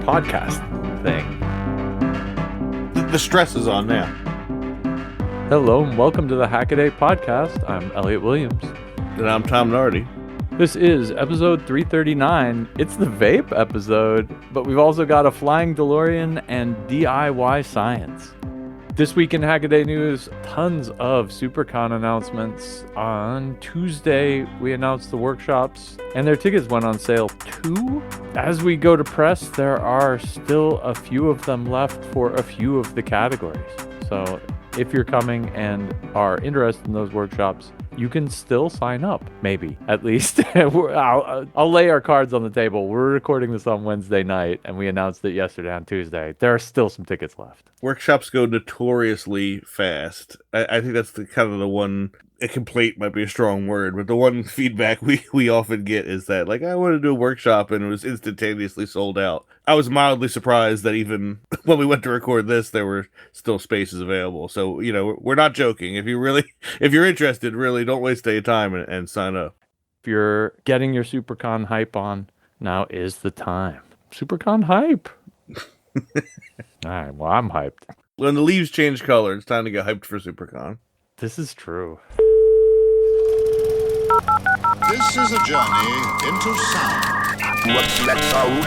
podcast thing. The stress is on now. Hello and welcome to the Hackaday podcast. I'm Elliot Williams. And I'm Tom Nardi. This is episode 339. It's the Vape episode, but we've also got a flying DeLorean and DIY science. This week in Hackaday news, tons of Supercon announcements. On Tuesday, we announced the workshops, and their tickets went on sale too. As we go to press, there are still a few of them left for a few of the categories. So if you're coming and are interested in those workshops, you can still sign up, maybe, at least. I'll lay our cards on the table. We're recording this on Wednesday night, and we announced it yesterday on Tuesday. There are still some tickets left. Workshops go notoriously fast. I think that's the one, a complaint might be a strong word, but the one feedback we often get is that, like, I want to do a workshop, and it was instantaneously sold out. I was mildly surprised that even when we went to record this, there were still spaces available. So, you know, we're not joking. If you're interested, really don't waste any time and sign up. If you're getting your Supercon hype on, now is the time. Supercon hype. All right, well, I'm hyped. When the leaves change color, it's time to get hyped for Supercon. This is true. This is a journey into sound. What's that sound?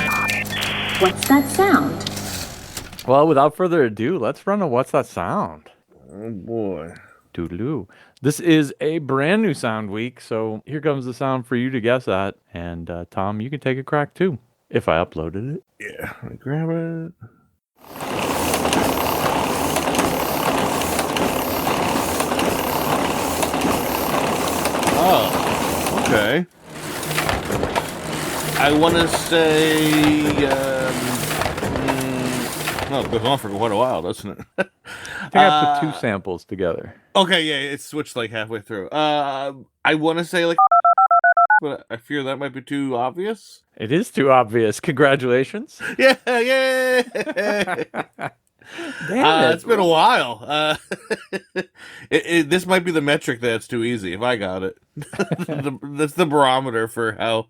What's that sound? Well, without further ado, let's run a What's That Sound? Oh, boy. Doodaloo. This is a brand new sound week, so here comes the sound for you to guess at. And Tom, you can take a crack too, if I uploaded it. Yeah, let me grab it. Oh, okay. I want to say, it goes on for quite a while, doesn't it? I think I put two samples together. Okay, yeah, it switched like halfway through. I want to say like, but I fear that might be too obvious. It is too obvious. Congratulations. Yeah, yeah. Damn it. It's been a while. This might be the metric that's too easy. If I got it, that's the barometer for how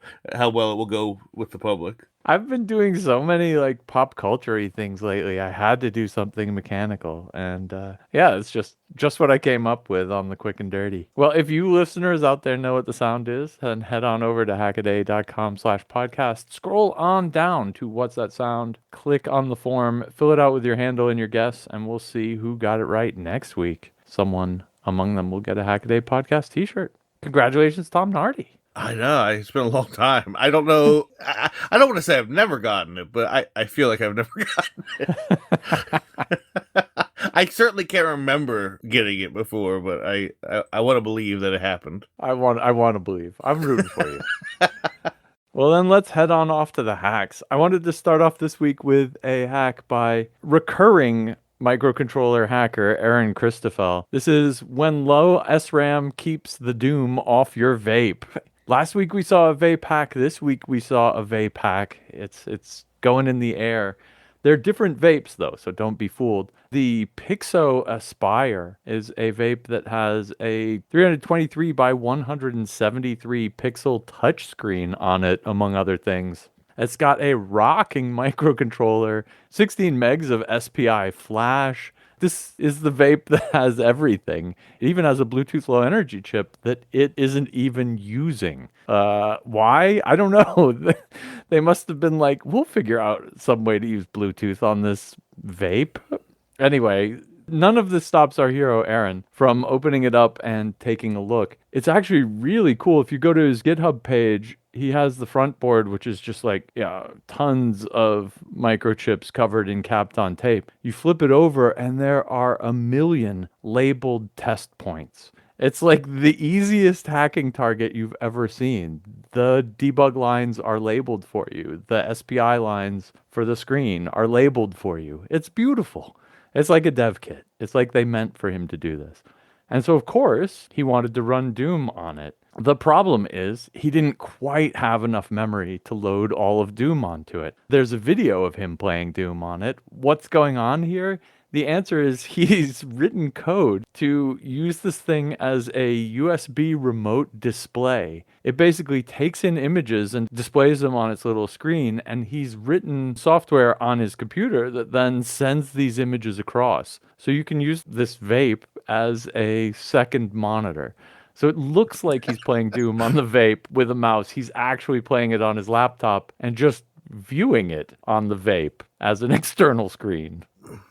well it will go with the public. I've been doing so many like pop culture-y things lately. I had to do something mechanical, and yeah, it's just what I came up with on the quick and dirty. Well, if you listeners out there know what the sound is, then head on over to hackaday.com/podcast. Scroll on down to What's That Sound? Click on the form, fill it out with your handle and your guess, and we'll see who got it right next week. Someone among them will get a Hackaday podcast t-shirt. Congratulations, Tom Nardi. I know, it's been a long time. I don't know. I don't want to say I've never gotten it, but I feel like I've never gotten it. I certainly can't remember getting it before, but I want to believe that it happened. I want to believe. I'm rooting for you. Well, then let's head on off to the hacks. I wanted to start off this week with a hack by recurring microcontroller hacker Aaron Christoffel. This is when low SRAM keeps the doom off your vape. Last week we saw a vape hack. This week we saw a vape hack. It's going in the air. They're different vapes though, so don't be fooled. The Pixo Aspire is a vape that has a 323 by 173 pixel touchscreen on it, among other things. It's got a rocking microcontroller, 16 megs of SPI flash. This is the vape that has everything. It even has a Bluetooth low energy chip that it isn't even using. Why? I don't know. They must have been like, we'll figure out some way to use Bluetooth on this vape. Anyway, none of this stops our hero, Aaron, from opening it up and taking a look. It's actually really cool. If you go to his GitHub page, he has the front board, which is just like, tons of microchips covered in Kapton tape. You flip it over and there are 1 million labeled test points. It's like the easiest hacking target you've ever seen. The debug lines are labeled for you. The SPI lines for the screen are labeled for you. It's beautiful. It's like a dev kit. It's like they meant for him to do this. And so, of course, he wanted to run Doom on it. The problem is he didn't quite have enough memory to load all of Doom onto it. There's a video of him playing Doom on it. What's going on here? The answer is he's written code to use this thing as a USB remote display. It basically takes in images and displays them on its little screen, and he's written software on his computer that then sends these images across. So you can use this vape as a second monitor. So it looks like he's playing Doom on the vape with a mouse. He's actually playing it on his laptop and just viewing it on the vape as an external screen.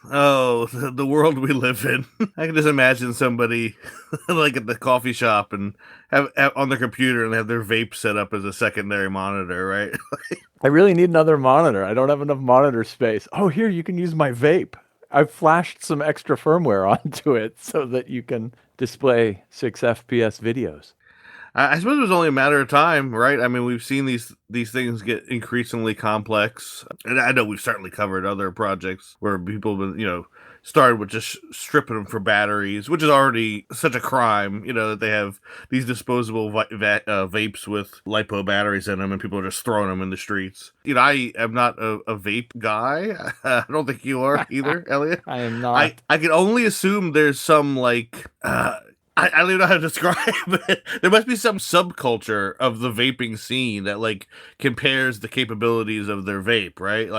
Oh, the world we live in. I can just imagine somebody like at the coffee shop and have on their computer and have their vape set up as a secondary monitor, right? I really need another monitor. I don't have enough monitor space. Oh, here, you can use my vape. I've flashed some extra firmware onto it so that you can display 6 FPS videos. I suppose it was only a matter of time, right? I mean, we've seen these things get increasingly complex. And I know we've certainly covered other projects where people have been, started with just stripping them for batteries, which is already such a crime, that they have these disposable vapes with LiPo batteries in them and people are just throwing them in the streets. I am not a vape guy. I don't think you are either, Elliot. I am not. I can only assume there's some I don't even know how to describe it. There must be some subculture of the vaping scene that compares the capabilities of their vape, right?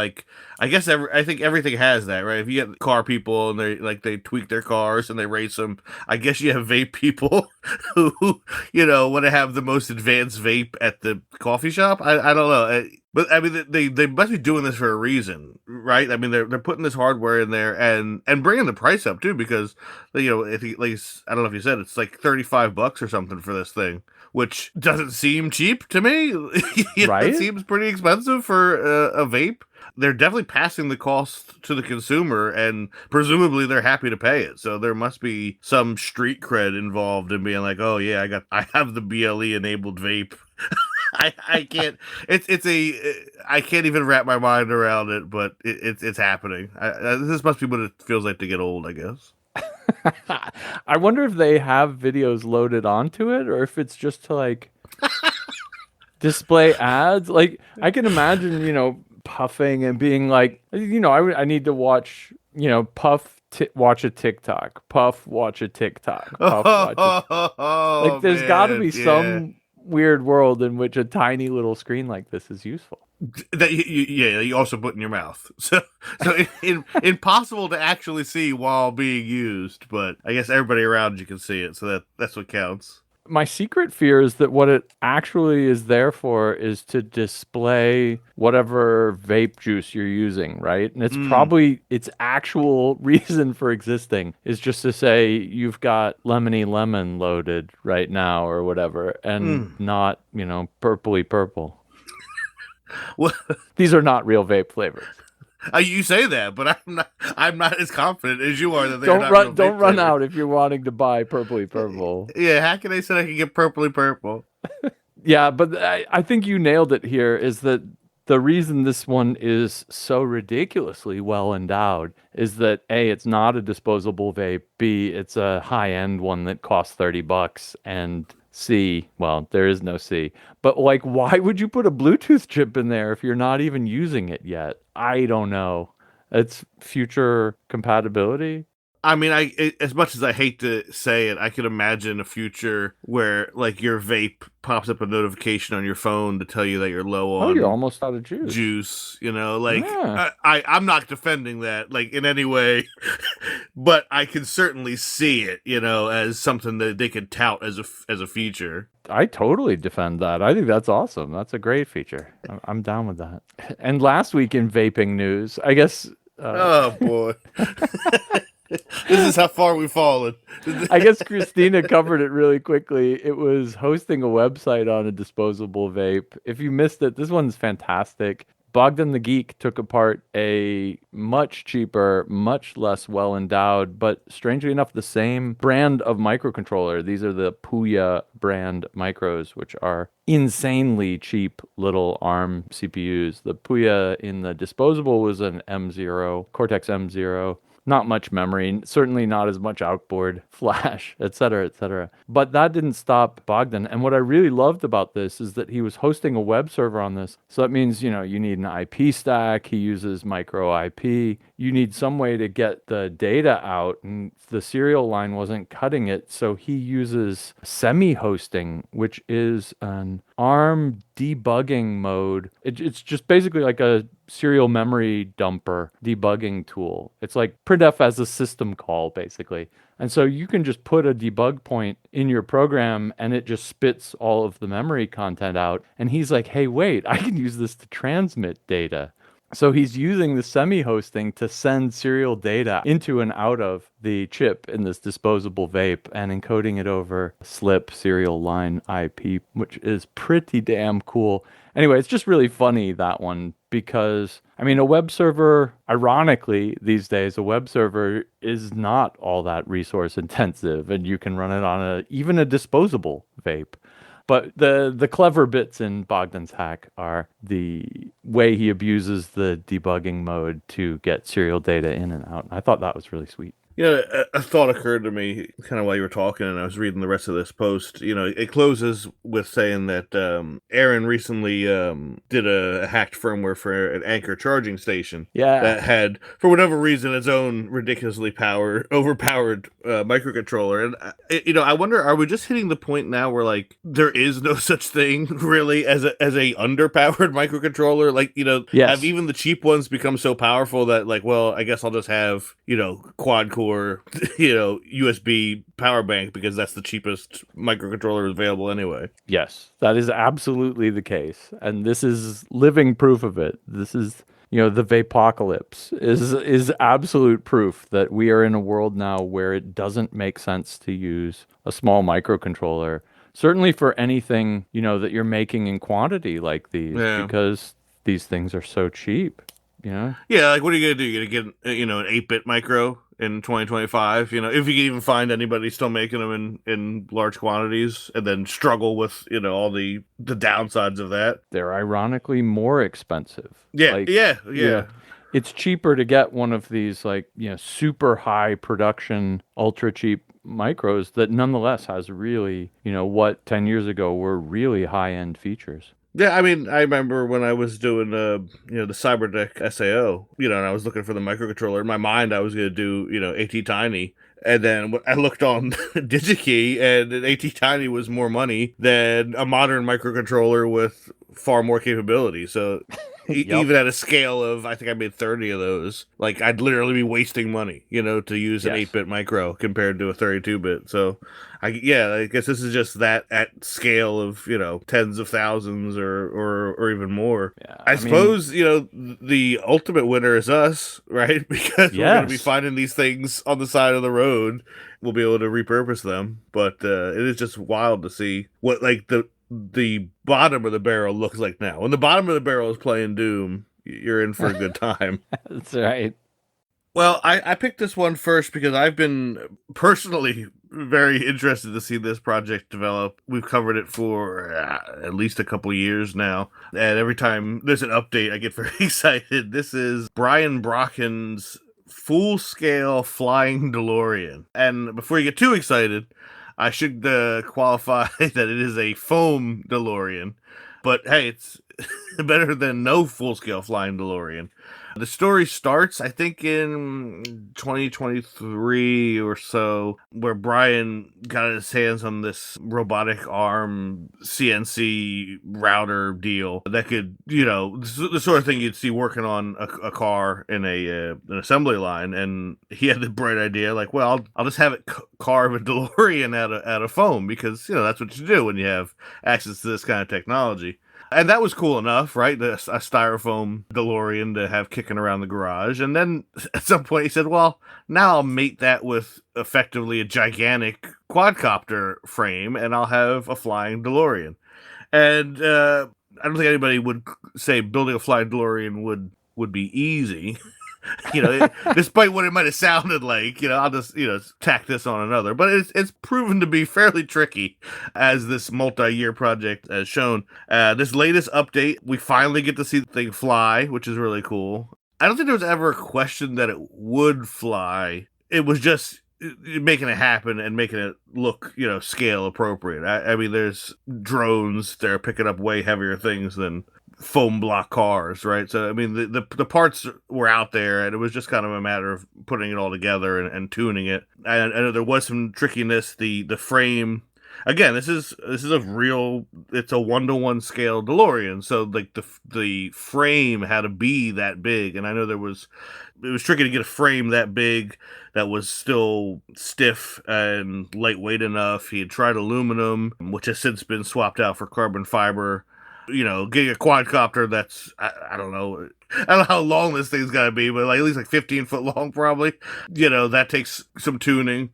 I guess I think everything has that, right? If you get car people and they tweak their cars and they race them, I guess you have vape people who want to have the most advanced vape at the coffee shop. I don't know. But I mean, they must be doing this for a reason, right? I mean, they're putting this hardware in there and bringing the price up too, because I don't know if you said it's like $35 or something for this thing, which doesn't seem cheap to me. Right? It seems pretty expensive for a vape. They're definitely passing the cost to the consumer, and presumably they're happy to pay it. So there must be some street cred involved in being like, oh yeah, I have the BLE enabled vape. I can't. I can't even wrap my mind around it, but it's happening. This must be what it feels like to get old, I guess. I wonder if they have videos loaded onto it, or if it's just to display ads. I can imagine, puffing and being like, I need to watch, puff. Watch a TikTok. Puff. Watch a TikTok. Puff. Watch there's got to be some weird world in which a tiny little screen like this is useful. That you also put in your mouth, so impossible to actually see while being used. But I guess everybody around you can see it, so that's what counts. My secret fear is that what it actually is there for is to display whatever vape juice you're using, right? And it's probably its actual reason for existing is just to say you've got lemony lemon loaded right now or whatever, and not, purpley purple. Well, these are not real vape flavors. You say that, but I'm not as confident as you are that they're don't run out if you're wanting to buy purpley purple. Yeah, Hackaday said I could get purpley purple. Yeah, but I think you nailed it here, is that the reason this one is so ridiculously well endowed is that A, it's not a disposable vape, B, it's a high-end one that costs $30, and C, well, there is no C. But why would you put a Bluetooth chip in there if you're not even using it yet? I don't know. It's future compatibility. I mean, as much as I hate to say it, I could imagine a future where your vape pops up a notification on your phone to tell you that you're low on. Oh, you're almost out of juice. Yeah. I'm not defending that in any way, but I can certainly see it, as something that they could tout as a feature. I totally defend that. I think that's awesome. That's a great feature. I'm down with that. And last week in vaping news, I guess. Oh boy. This is how far we've fallen. I guess Christina covered it really quickly. It was hosting a website on a disposable vape. If you missed it, this one's fantastic. Bogdan the Geek took apart a much cheaper, much less well-endowed, but strangely enough, the same brand of microcontroller. These are the Puya brand micros, which are insanely cheap little ARM CPUs. The Puya in the disposable was an M0, Cortex M0. not much memory, certainly not as much outboard flash, et cetera, et cetera. But that didn't stop Bogdan. And what I really loved about this is that he was hosting a web server on this. So that means, you need an IP stack. He uses micro IP. You need some way to get the data out, and the serial line wasn't cutting it. So he uses semi-hosting, which is an ARM debugging mode. It's just basically like a serial memory dumper debugging tool. It's like printf as a system call, basically. And so you can just put a debug point in your program and it just spits all of the memory content out. And he's like, hey, wait, I can use this to transmit data. So he's using the semi-hosting to send serial data into and out of the chip in this disposable vape and encoding it over SLIP serial line IP, which is pretty damn cool. Anyway, it's just really funny, that one, because, I mean, a web server, ironically, these days, a web server is not all that resource intensive, and you can run it on even a disposable vape. But the clever bits in Bogdan's hack are the way he abuses the debugging mode to get serial data in and out. I thought that was really sweet. A thought occurred to me kind of while you were talking, and I was reading the rest of this post. It closes with saying that Aaron recently did a hacked firmware for an Anchor charging station that had, for whatever reason, its own ridiculously overpowered microcontroller. And I wonder, are we just hitting the point now where like there is no such thing really as a underpowered microcontroller? Like Yes. Have even the cheap ones become so powerful that like, well, I guess I'll just have quad core USB power bank because that's the cheapest microcontroller available anyway. Yes, that is absolutely the case. And this is living proof of it. This is, the vapocalypse is absolute proof that we are in a world now where it doesn't make sense to use a small microcontroller, certainly for anything, that you're making in quantity like these, because these things are so cheap, Yeah, like what are you going to do? You're going to get, an 8-bit micro in 2025, if you can even find anybody still making them in large quantities, and then struggle with, all the downsides of that. They're ironically more expensive. Yeah. It's cheaper to get one of these super high production, ultra cheap micros that nonetheless has really, what 10 years ago were really high end features. Yeah, I mean, I remember when I was doing, the CyberDeck SAO, and I was looking for the microcontroller. In my mind, I was going to do, AT Tiny. And then I looked on DigiKey, and an AT Tiny was more money than a modern microcontroller with far more capability. So even at a scale of, I think I made 30 of those, like I'd literally be wasting money, to use an 8-bit micro compared to a 32-bit. So I guess this is just that at scale of, tens of thousands or even more. Yeah, I suppose, the ultimate winner is us, right? Because we're going to be finding these things on the side of the road. We'll be able to repurpose them. But it is just wild to see what the bottom of the barrel looks like now. When the bottom of the barrel is playing Doom, you're in for a good time. That's right. Well, I picked this one first because I've been personally very interested to see this project develop. We've covered it for at least a couple years now, and every time there's an update, I get very excited. This is Brian Brocken's full-scale flying DeLorean. And before you get too excited, I should qualify that it is a foam DeLorean. But hey, it's better than no full-scale flying DeLorean. The story starts, I think, in 2023 or so, where Brian got his hands on this robotic arm CNC router deal that could, the sort of thing you'd see working on a car in an assembly line. And he had the bright idea, like, well, I'll just have it carve a DeLorean out of foam because, that's what you do when you have access to this kind of technology. And that was cool enough, right? A styrofoam DeLorean to have kicking around the garage. And then at some point he said, well, now I'll mate that with effectively a gigantic quadcopter frame and I'll have a flying DeLorean. And I don't think anybody would say building a flying DeLorean would be easy. Despite what it might have sounded like, I'll just, tack this on another. But it's proven to be fairly tricky, as this multi-year project has shown. This latest update, we finally get to see the thing fly, which is really cool. I don't think there was ever a question that it would fly. It was just making it happen and making it look, scale appropriate. I mean, there's drones that are picking up way heavier things than foam block cars, right? So, I mean, the parts were out there, and it was just kind of a matter of putting it all together and tuning it. I know there was some trickiness. The frame, again, this is a real, it's a 1-to-1 scale DeLorean, so like the frame had to be that big, and I know it was tricky to get a frame that big that was still stiff and lightweight enough. He had tried aluminum, which has since been swapped out for carbon fiber. Getting a quadcopter that's, I don't know how long this thing's gotta be, but like at least like 15 foot long probably. That takes some tuning.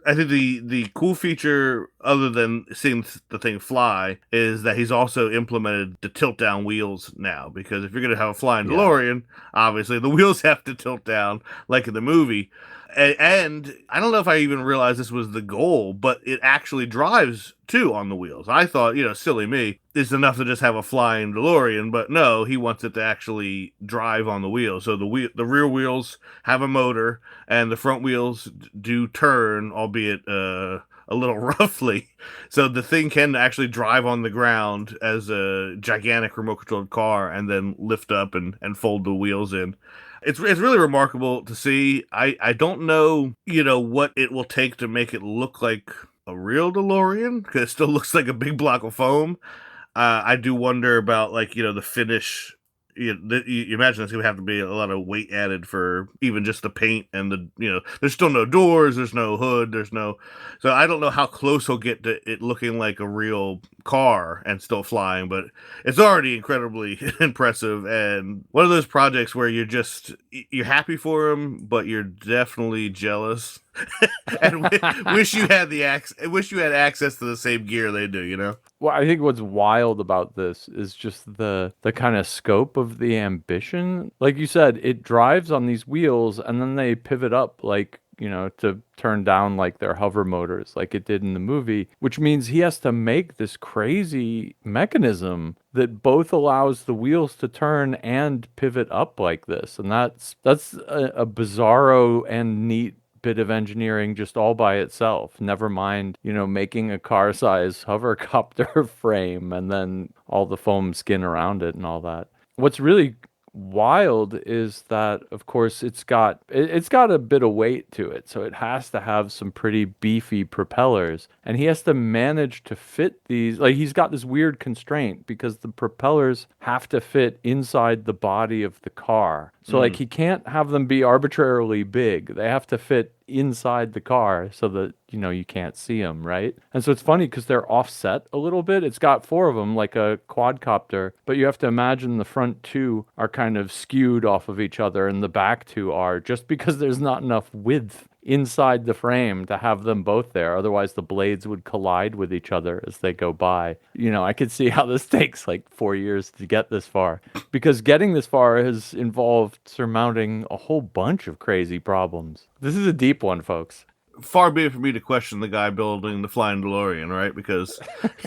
I think the cool feature, other than seeing the thing fly, is that he's also implemented the tilt down wheels now. Because if you're going to have a flying DeLorean, obviously the wheels have to tilt down, like in the movie. And I don't know if I even realized this was the goal, but it actually drives too on the wheels. I thought, silly me, it's enough to just have a flying DeLorean, but no, he wants it to actually drive on the wheels. So the rear wheels have a motor, and the front wheels do turn, albeit a little roughly. So the thing can actually drive on the ground as a gigantic remote controlled car and then lift up and fold the wheels in. It's really remarkable to see. I don't know, what it will take to make it look like a real DeLorean, because it still looks like a big block of foam. I do wonder about, the finish. You imagine there's going to have to be a lot of weight added for even just the paint and there's still no doors, there's no hood, so I don't know how close he'll get to it looking like a real car and still flying, but it's already incredibly impressive, and one of those projects where you're happy for him, but you're definitely jealous and wish you had access to the same gear they do, Well, I think what's wild about this is just the kind of scope of the ambition. Like you said, it drives on these wheels and then they pivot up to turn down like their hover motors like it did in the movie, which means he has to make this crazy mechanism that both allows the wheels to turn and pivot up like this. And that's a bizarro and neat bit of engineering just all by itself. Never mind, making a car-size hovercopter frame and then all the foam skin around it and all that. What's really wild is that, of course, it's got a bit of weight to it, so it has to have some pretty beefy propellers, and he has to manage to fit these. Like, he's got this weird constraint because the propellers have to fit inside the body of the car. So like, he can't have them be arbitrarily big. They have to fit inside the car so that you can't see them, right? And so it's funny because they're offset a little bit. It's got 4 of them like a quadcopter, but you have to imagine the front 2 are kind of skewed off of each other and the back 2 are, just because there's not enough width inside the frame to have them both there. Otherwise the blades would collide with each other as they go by. I could see how this takes like 4 years to get this far, because getting this far has involved surmounting a whole bunch of crazy problems. This is a deep one, folks. Far be it for me to question the guy building the flying DeLorean, right? Because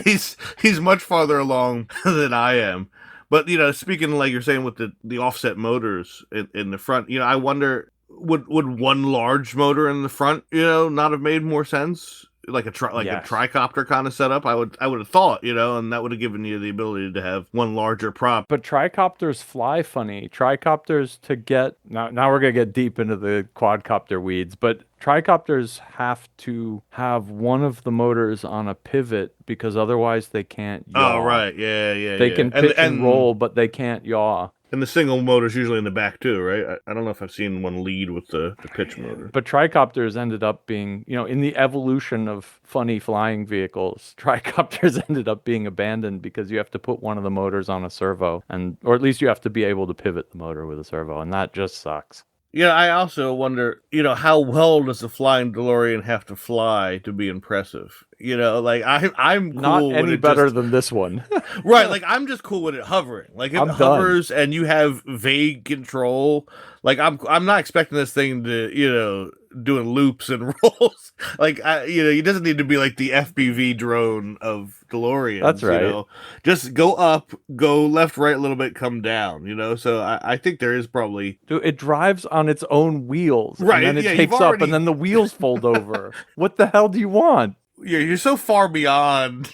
he's much farther along than I am. But speaking like you're saying with the offset motors in the front, I wonder, would one large motor in the front, not have made more sense? Like a tricopter kind of setup, I would have thought, and that would have given you the ability to have one larger prop. But tricopters fly funny. Tricopters to get now we're gonna get deep into the quadcopter weeds, but tricopters have to have one of the motors on a pivot because otherwise they can't yaw. Oh right, yeah. They can pitch and roll, but they can't yaw. And the single motor's usually in the back too, right? I don't know if I've seen one lead with the pitch motor. But tricopters ended up being, in the evolution of funny flying vehicles, tricopters ended up being abandoned because you have to put one of the motors on a servo, or at least you have to be able to pivot the motor with a servo, and that just sucks. I also wonder, how well does the flying DeLorean have to fly to be impressive? You know, like I'm cool Not when any it better just, than this one. right. Like I'm just cool with it hovering. Like if I'm it done. hovers and you have vague control, like I'm not expecting this thing to, you know, doing loops and rolls. Like you know, it doesn't need to be like the FPV drone of DeLoreans. That's right. You know, just go up, go left, right a little bit, come down. You know, so I think there is probably Dude, it drives on its own wheels, right. and then it Yeah, takes up, and then the wheels fold over. What the hell do you want? you're so far beyond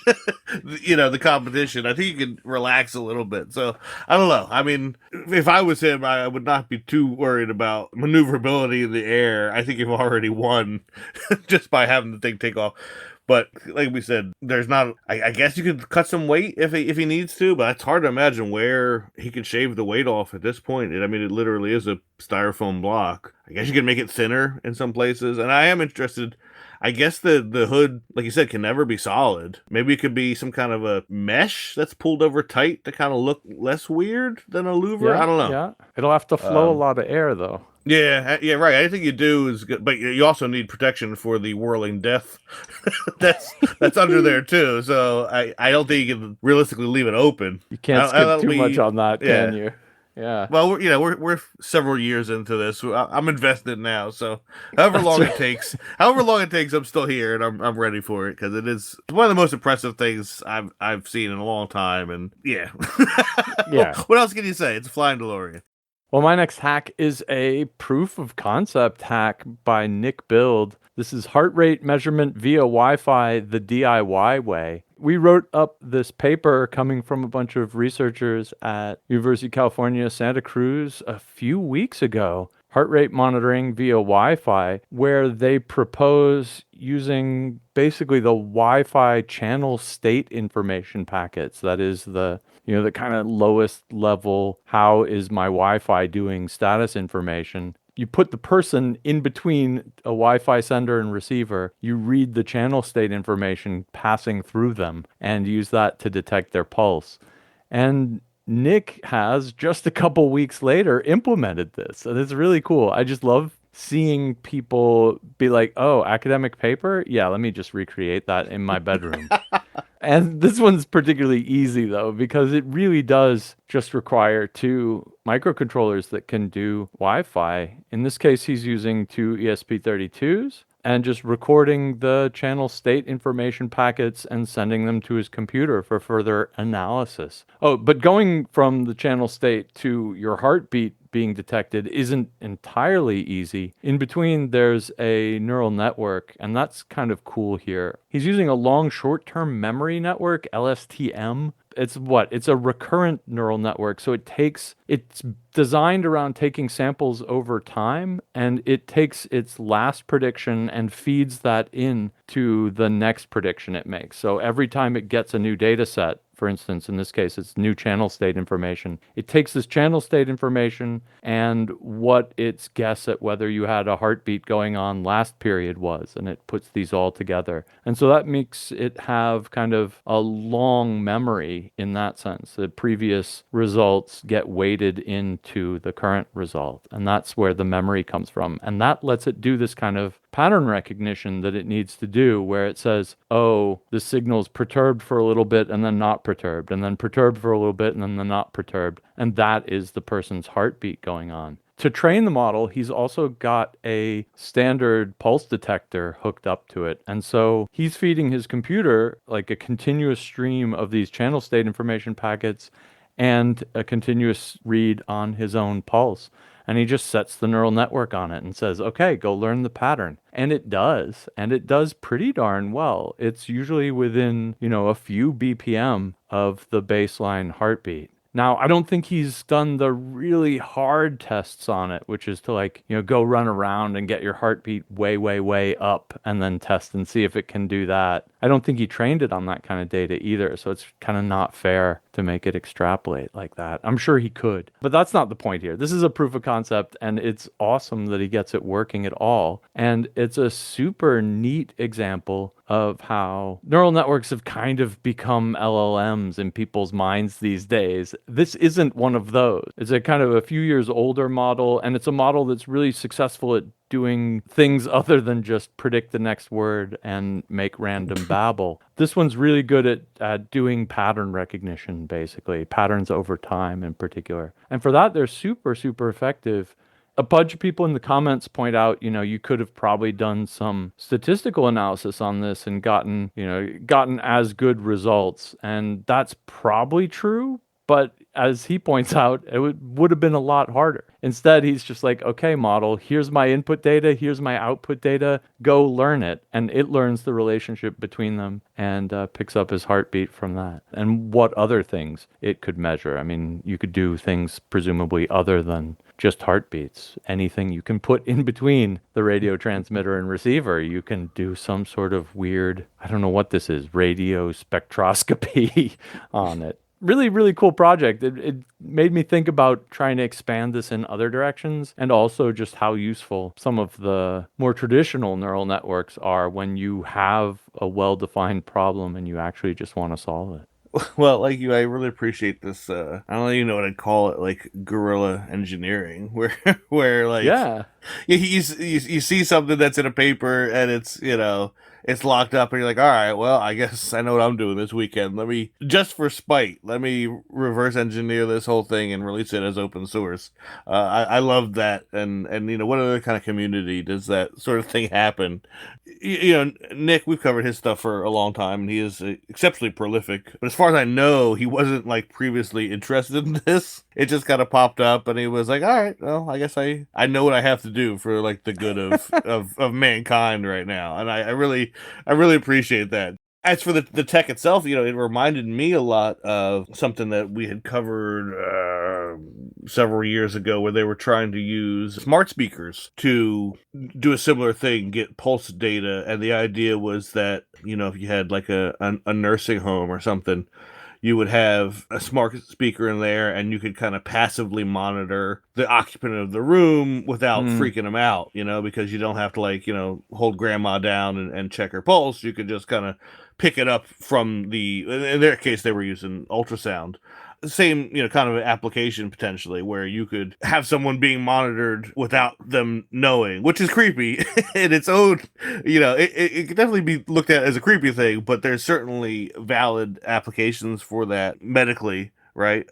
you know the competition. I think you can relax a little bit. So I don't know. I mean, if I was him, I would not be too worried about maneuverability in the air. I think you've already won just by having the thing take off. But like we said, there's not. I guess you could cut some weight if he needs to, but it's hard to imagine where he could shave the weight off at this point. I mean, it literally is a styrofoam block. I guess you could make it thinner in some places, and I am interested. I guess the hood, like you said, can never be solid. Maybe it could be some kind of a mesh that's pulled over tight to kind of look less weird than a louver. I don't know. Yeah, it'll have to flow a lot of air though. Yeah, right. Anything you do is good, but you also need protection for the whirling death that's under there too. So I don't think you can realistically leave it open. You can't skip too much on that, yeah. can you? Yeah. Well, we're several years into this. I'm invested now, so however long it takes, I'm still here and I'm ready for it because it is one of the most impressive things I've seen in a long time. And yeah, Yeah. What else can you say? It's a flying DeLorean. Well, my next hack is a proof of concept hack by Nick Build. This is heart rate measurement via Wi-Fi the DIY way. We wrote up this paper coming from a bunch of researchers at University of California, Santa Cruz a few weeks ago. Heart rate monitoring via Wi-Fi, where they propose using basically the Wi-Fi channel state information packets. That is the kind of lowest level, how is my Wi-Fi doing status information. You put the person in between a Wi-Fi sender and receiver, you read the channel state information passing through them and use that to detect their pulse. And Nick has, just a couple weeks later, implemented this. And it's really cool. I just love seeing people be like, oh, academic paper? Yeah, let me just recreate that in my bedroom. And this one's particularly easy, though, because it really does just require two microcontrollers that can do Wi-Fi. In this case, he's using two ESP32s and just recording the channel state information packets and sending them to his computer for further analysis. Oh, but going from the channel state to your heartbeat being detected isn't entirely easy. In between, there's a neural network, and that's kind of cool here. He's using a long short-term memory network, LSTM. It's a recurrent neural network. So it's designed around taking samples over time, and it takes its last prediction and feeds that in to the next prediction it makes. So every time it gets a new data set, for instance, in this case, it's new channel state information. It takes this channel state information and what its guess at whether you had a heartbeat going on last period was, and it puts these all together. And so that makes it have kind of a long memory in that sense. The previous results get weighted into the current result, and that's where the memory comes from. And that lets it do this kind of pattern recognition that it needs to do, where it says, oh, the signal's perturbed for a little bit and then not perturbed, and then perturbed for a little bit and then not perturbed. And that is the person's heartbeat going on. To train the model, he's also got a standard pulse detector hooked up to it. And so he's feeding his computer like a continuous stream of these channel state information packets and a continuous read on his own pulse. And he just sets the neural network on it and says, okay, go learn the pattern. And it does. And it does pretty darn well. It's usually within, a few BPM of the baseline heartbeat. Now, I don't think he's done the really hard tests on it, which is to go run around and get your heartbeat way, way, way up and then test and see if it can do that. I don't think he trained it on that kind of data either. So it's kind of not fair to make it extrapolate like that. I'm sure he could, but that's not the point here. This is a proof of concept, and it's awesome that he gets it working at all. And it's a super neat example of how neural networks have kind of become LLMs in people's minds these days. This isn't one of those. It's a kind of a few years older model, and it's a model that's really successful at doing things other than just predict the next word and make random babble. This one's really good at doing pattern recognition, basically, patterns over time in particular. And for that, they're super, super effective. A bunch of people in the comments point out, you could have probably done some statistical analysis on this and gotten as good results. And that's probably true. But as he points out, it would have been a lot harder. Instead, he's just like, okay, model, here's my input data, here's my output data, go learn it. And it learns the relationship between them and picks up his heartbeat from that. And what other things it could measure. I mean, you could do things presumably other than just heartbeats. Anything you can put in between the radio transmitter and receiver. You can do some sort of weird, I don't know what this is, radio spectroscopy on it. Really, really cool project. It made me think about trying to expand this in other directions and also just how useful some of the more traditional neural networks are when you have a well-defined problem and you actually just want to solve it. Well, like you, I really appreciate this. I don't even know what I'd call it, like guerrilla engineering, where like, Yeah. you see something that's in a paper and it's it's locked up, and you're like, all right, well, I guess I know what I'm doing this weekend. Just for spite, let me reverse engineer this whole thing and release it as open source. I love that, and what other kind of community does that sort of thing happen? Nick, we've covered his stuff for a long time, and he is exceptionally prolific. But as far as I know, he wasn't like previously interested in this. It just kind of popped up, and he was like, all right, well, I guess I know what I have to do for like the good of of mankind right now, and I really appreciate that. As for the tech itself, it reminded me a lot of something that we had covered several years ago, where they were trying to use smart speakers to do a similar thing, get pulse data. And the idea was that, if you had like a nursing home or something, you would have a smart speaker in there, and you could kind of passively monitor the occupant of the room without freaking them out, because you don't have to hold grandma down and check her pulse. You could just kind of pick it up from in their case, they were using ultrasound. Same, kind of application potentially, where you could have someone being monitored without them knowing, which is creepy in its own, it could definitely be looked at as a creepy thing, but there's certainly valid applications for that medically, right?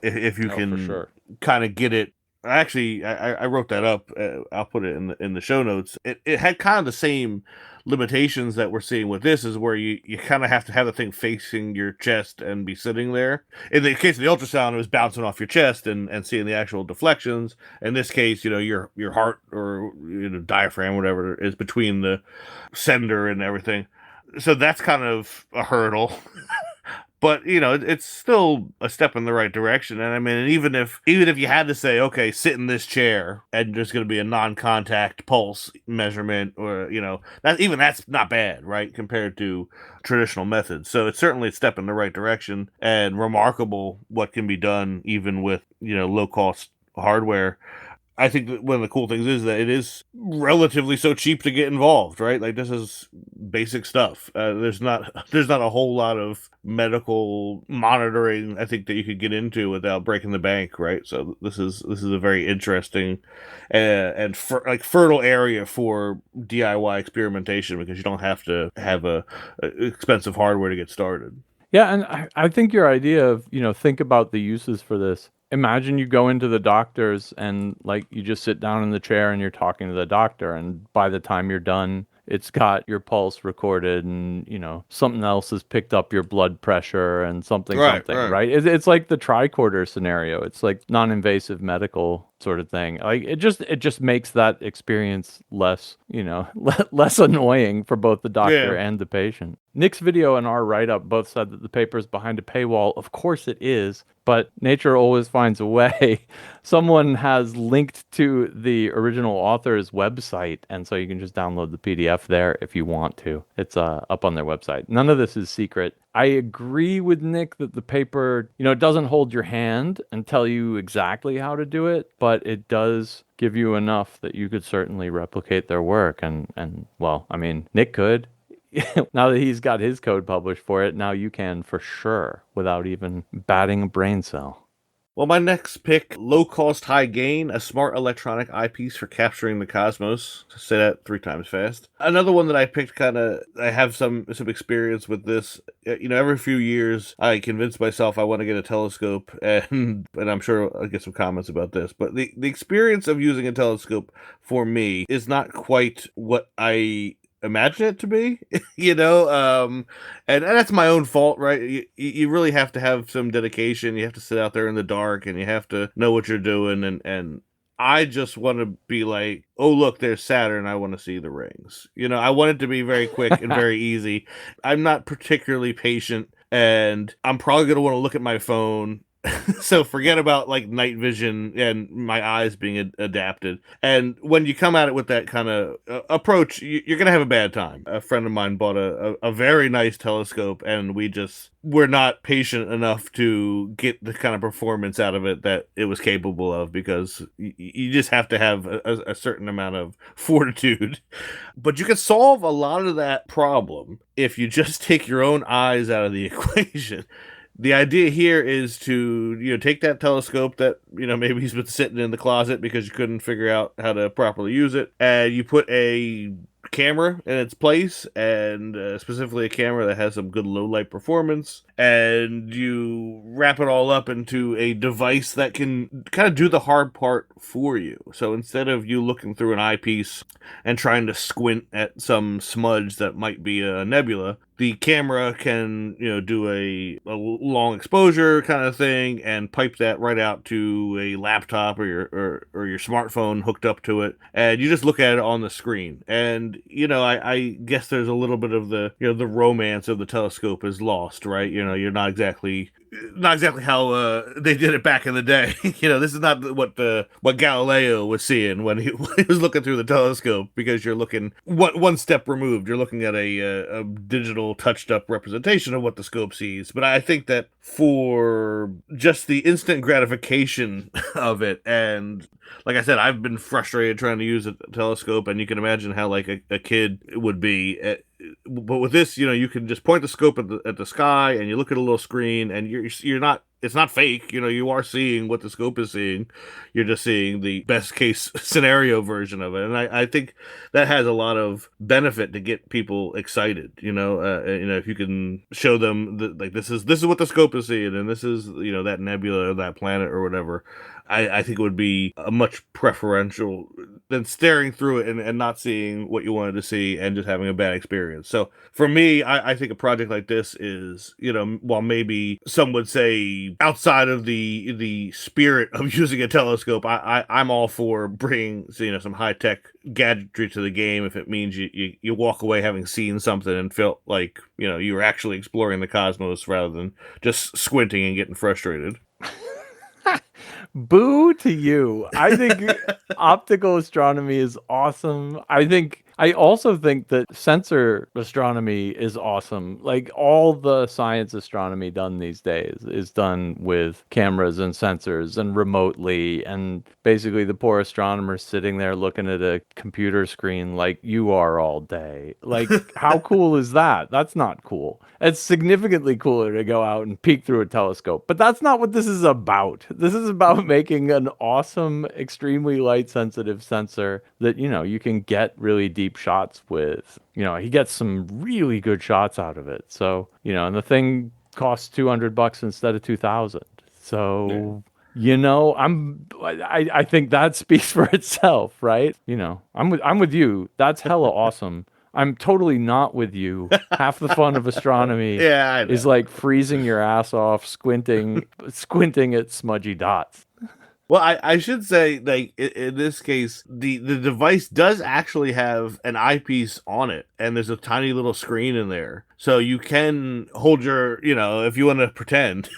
If you can kind of get it. Actually, I wrote that up. I'll put it in the show notes. It had kind of the same limitations that we're seeing with this, is where you kind of have to have the thing facing your chest and be sitting there. In the case of the ultrasound, it was bouncing off your chest and seeing the actual deflections. In this case, your heart or diaphragm, whatever, is between the sender and everything. So that's kind of a hurdle. But it's still a step in the right direction. And I mean, even if you had to say, okay, sit in this chair, and there's going to be a non-contact pulse measurement, or that's not bad, right, compared to traditional methods. So it's certainly a step in the right direction, and remarkable what can be done even with low cost hardware. I think that one of the cool things is that it is relatively so cheap to get involved, right? Like, this is basic stuff. There's not a whole lot of medical monitoring, I think, that you could get into without breaking the bank, right? So this is a very interesting and fertile area for DIY experimentation, because you don't have to have a expensive hardware to get started. Yeah, and I think your idea of, think about the uses for this. Imagine you go into the doctor's and you just sit down in the chair and you're talking to the doctor, and by the time you're done, it's got your pulse recorded, and something else has picked up your blood pressure and something, right? It's like the tricorder scenario. It's like non-invasive medical sort of thing. Like, it just makes that experience less less annoying for both the doctor and the patient. Nick's video and our write-up both said that the paper is behind a paywall. Of course it is, but nature always finds a way. Someone has linked to the original author's website, and so you can just download the PDF there if you want to. It's up on their website. None of this is secret. I agree with Nick that the paper, it doesn't hold your hand and tell you exactly how to do it, but it does give you enough that you could certainly replicate their work. And well, I mean, Nick could. Now that he's got his code published for it, now you can for sure, without even batting a brain cell. Well, my next pick, low cost, high gain, a smart electronic eyepiece for capturing the cosmos. Say that 3 times fast. Another one that I picked I have some experience with this. Every few years I convince myself I want to get a telescope, and I'm sure I'll get some comments about this, but the experience of using a telescope for me is not quite what I imagine it to be. And that's my own fault, right? You really have to have some dedication. You have to sit out there in the dark, and you have to know what you're doing, and I just want to be like, oh, look, there's Saturn. I want to see the rings. I want it to be very quick and very easy. I'm not particularly patient, and I'm probably going to want to look at my phone. So forget about like night vision and my eyes being adapted. And when you come at it with that kind of approach, you're going to have a bad time. A friend of mine bought a very nice telescope, and we're not patient enough to get the kind of performance out of it that it was capable of, because you just have to have a certain amount of fortitude. But you can solve a lot of that problem if you just take your own eyes out of the equation. The idea here is to, take that telescope that, maybe he's been sitting in the closet because you couldn't figure out how to properly use it, and you put a camera in its place, and specifically a camera that has some good low light performance, and you wrap it all up into a device that can kind of do the hard part for you. So instead of you looking through an eyepiece and trying to squint at some smudge that might be a nebula, the camera can, do a long exposure kind of thing and pipe that right out to a laptop or your smartphone hooked up to it, and you just look at it on the screen. And I guess there's a little bit of the the romance of the telescope is lost, right? You're not exactly how they did it back in the day. This is not what Galileo was seeing when he was looking through the telescope, because you're looking one step removed. You're looking at a digital touched up representation of what the scope sees. But I think that for just the instant gratification of it, and like I said, I've been frustrated trying to use a telescope, and you can imagine how like a kid would be. But with this, you can just point the scope at the sky, and you look at a little screen, and you're not. It's not fake. You are seeing what the scope is seeing. You're just seeing the best case scenario version of it, and I think that has a lot of benefit to get people excited. If you can show them that, this is what the scope is seeing, and this is that nebula or that planet or whatever. I think it would be a much preferential than staring through it and not seeing what you wanted to see and just having a bad experience. So for me, I think a project like this is, while maybe some would say outside of the spirit of using a telescope, I'm all for bringing some high tech gadgetry to the game if it means you walk away having seen something and felt like you were actually exploring the cosmos rather than just squinting and getting frustrated. Boo to you. I think optical astronomy is awesome. I also think that sensor astronomy is awesome. Like all the science astronomy done these days is done with cameras and sensors and remotely, and basically the poor astronomer sitting there looking at a computer screen like you are all day. Like how cool is that? That's not cool. It's significantly cooler to go out and peek through a telescope. But that's not what this is about. This is about making an awesome, extremely light sensitive sensor that, you can get really deep shots with. He gets some really good shots out of it. So, and the thing costs $200 instead of 2,000. So, I think that speaks for itself, right? I'm with you. That's hella awesome. I'm totally not with you. Half the fun of astronomy is like freezing your ass off, squinting at smudgy dots. Well, I should say, like, in this case, the device does actually have an eyepiece on it, and there's a tiny little screen in there. So you can hold your, if you want to pretend,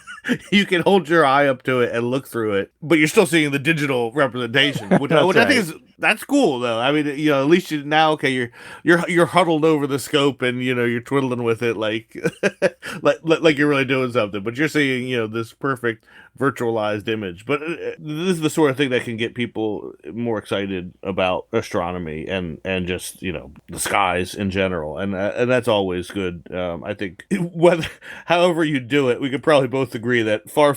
you can hold your eye up to it and look through it, but you're still seeing the digital representation, which right. I think that's cool though. I mean, at least you're huddled over the scope and you're twiddling with it like like you're really doing something, but you're seeing this perfect virtualized image. But this is the sort of thing that can get people more excited about astronomy and just the skies in general, and that's always good. I think however you do it, we could probably both agree that far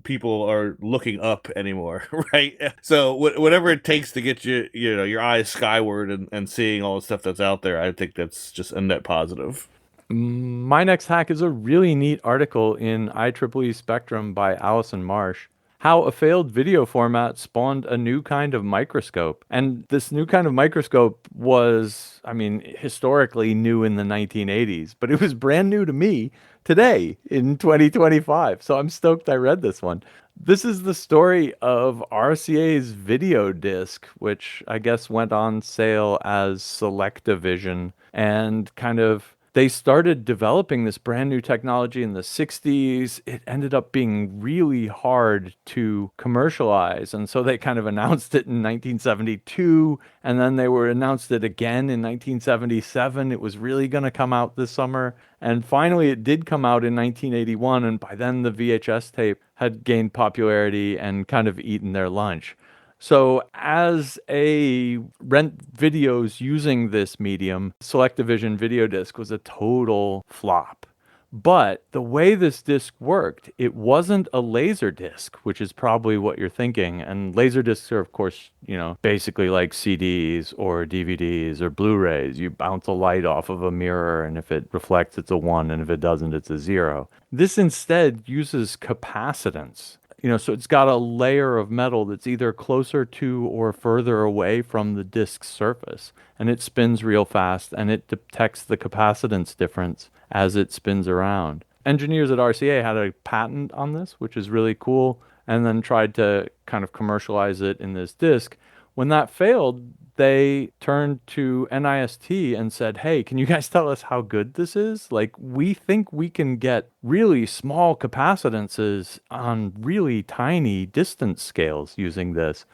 people are looking up anymore, right? So whatever it takes to get your eyes skyward and seeing all the stuff that's out there, I think that's just a net positive. My next hack is a really neat article in IEEE Spectrum by Allison Marsh. How a failed video format spawned a new kind of microscope. And this new kind of microscope was, I mean, historically new in the 1980s, but it was brand new to me today in 2025. So I'm stoked I read this one. This is the story of RCA's video disc, which I guess went on sale as Selectavision, and kind of they started developing this brand new technology in the 60s. It ended up being really hard to commercialize. And so they kind of announced it in 1972. And then they announced it again in 1977. It was really going to come out this summer. And finally, it did come out in 1981. And by then, the VHS tape had gained popularity and kind of eaten their lunch. So as a rent videos using this medium, Selectavision video disc was a total flop. But the way this disc worked, it wasn't a laser disc, which is probably what you're thinking. And laser discs are, of course, basically like CDs or DVDs or Blu-rays. You bounce a light off of a mirror, and if it reflects, it's a 1, and if it doesn't, it's a 0. This instead uses capacitance. So it's got a layer of metal that's either closer to or further away from the disc's surface, and it spins real fast, and it detects the capacitance difference as it spins around. Engineers at RCA had a patent on this, which is really cool, and then tried to kind of commercialize it in this disc. When that failed, they turned to NIST and said, hey, can you guys tell us how good this is? Like, we think we can get really small capacitances on really tiny distance scales using this.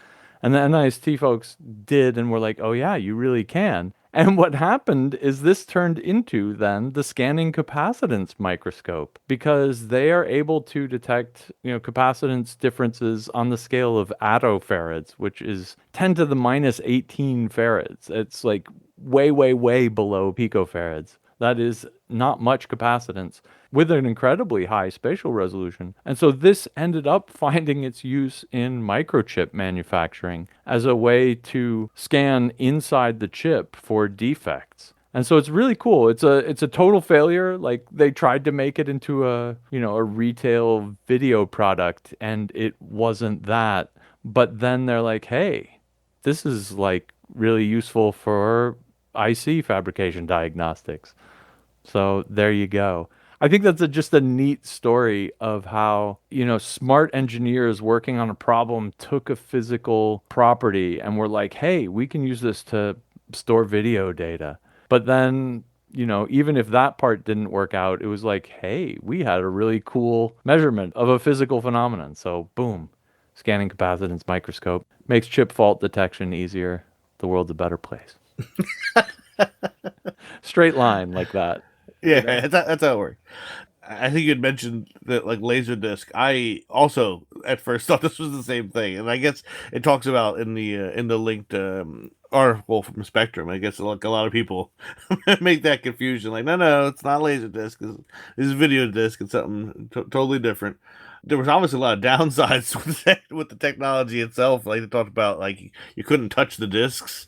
And the NIST folks did, and were like, oh yeah, you really can. And what happened is this turned into then the scanning capacitance microscope, because they are able to detect, capacitance differences on the scale of attofarads, which is 10 to the minus 18 farads. It's like way, way, way below picofarads. That is not much capacitance with an incredibly high spatial resolution. And so this ended up finding its use in microchip manufacturing as a way to scan inside the chip for defects. And so it's really cool. It's a total failure. Like, they tried to make it into a retail video product, and it wasn't that. But then they're like, hey, this is like really useful for IC fabrication diagnostics. So there you go. I think that's just a neat story of how, smart engineers working on a problem took a physical property and were like, hey, we can use this to store video data. But then, even if that part didn't work out, it was like, hey, we had a really cool measurement of a physical phenomenon. So boom, scanning capacitance microscope makes chip fault detection easier. The world's a better place. Straight line like that. Yeah, that's how it works. I think you had mentioned that, like, Laserdisc. I also at first thought this was the same thing, and I guess it talks about in the linked article from Spectrum. I guess like a lot of people make that confusion. Like, no, it's not Laserdisc. This is video disc. It's something totally different. There was obviously a lot of downsides with the technology itself. Like, they talked about, like, you couldn't touch the discs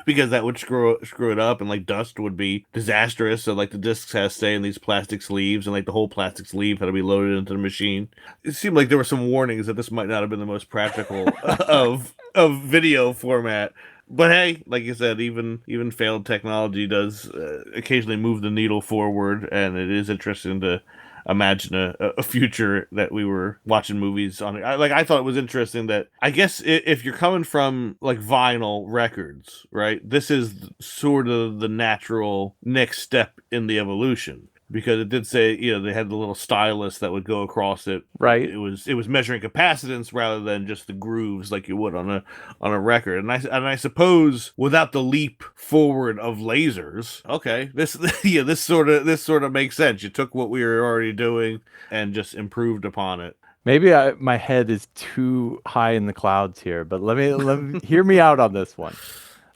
because that would screw it up, and like dust would be disastrous. So like the discs had to stay in these plastic sleeves, and like the whole plastic sleeve had to be loaded into the machine. It seemed like there were some warnings that this might not have been the most practical of video format. But hey, like you said, even failed technology does occasionally move the needle forward, and it is interesting to imagine a future that we were watching movies on. I thought it was interesting that, I guess, if you're coming from like vinyl records, right, this is sort of the natural next step in the evolution. Because it did say, they had the little stylus that would go across it. Right. It was measuring capacitance rather than just the grooves like you would on a record. And I suppose without the leap forward of lasers, okay, this sort of makes sense. You took what we were already doing and just improved upon it. Maybe my head is too high in the clouds here, but let me hear me out on this one.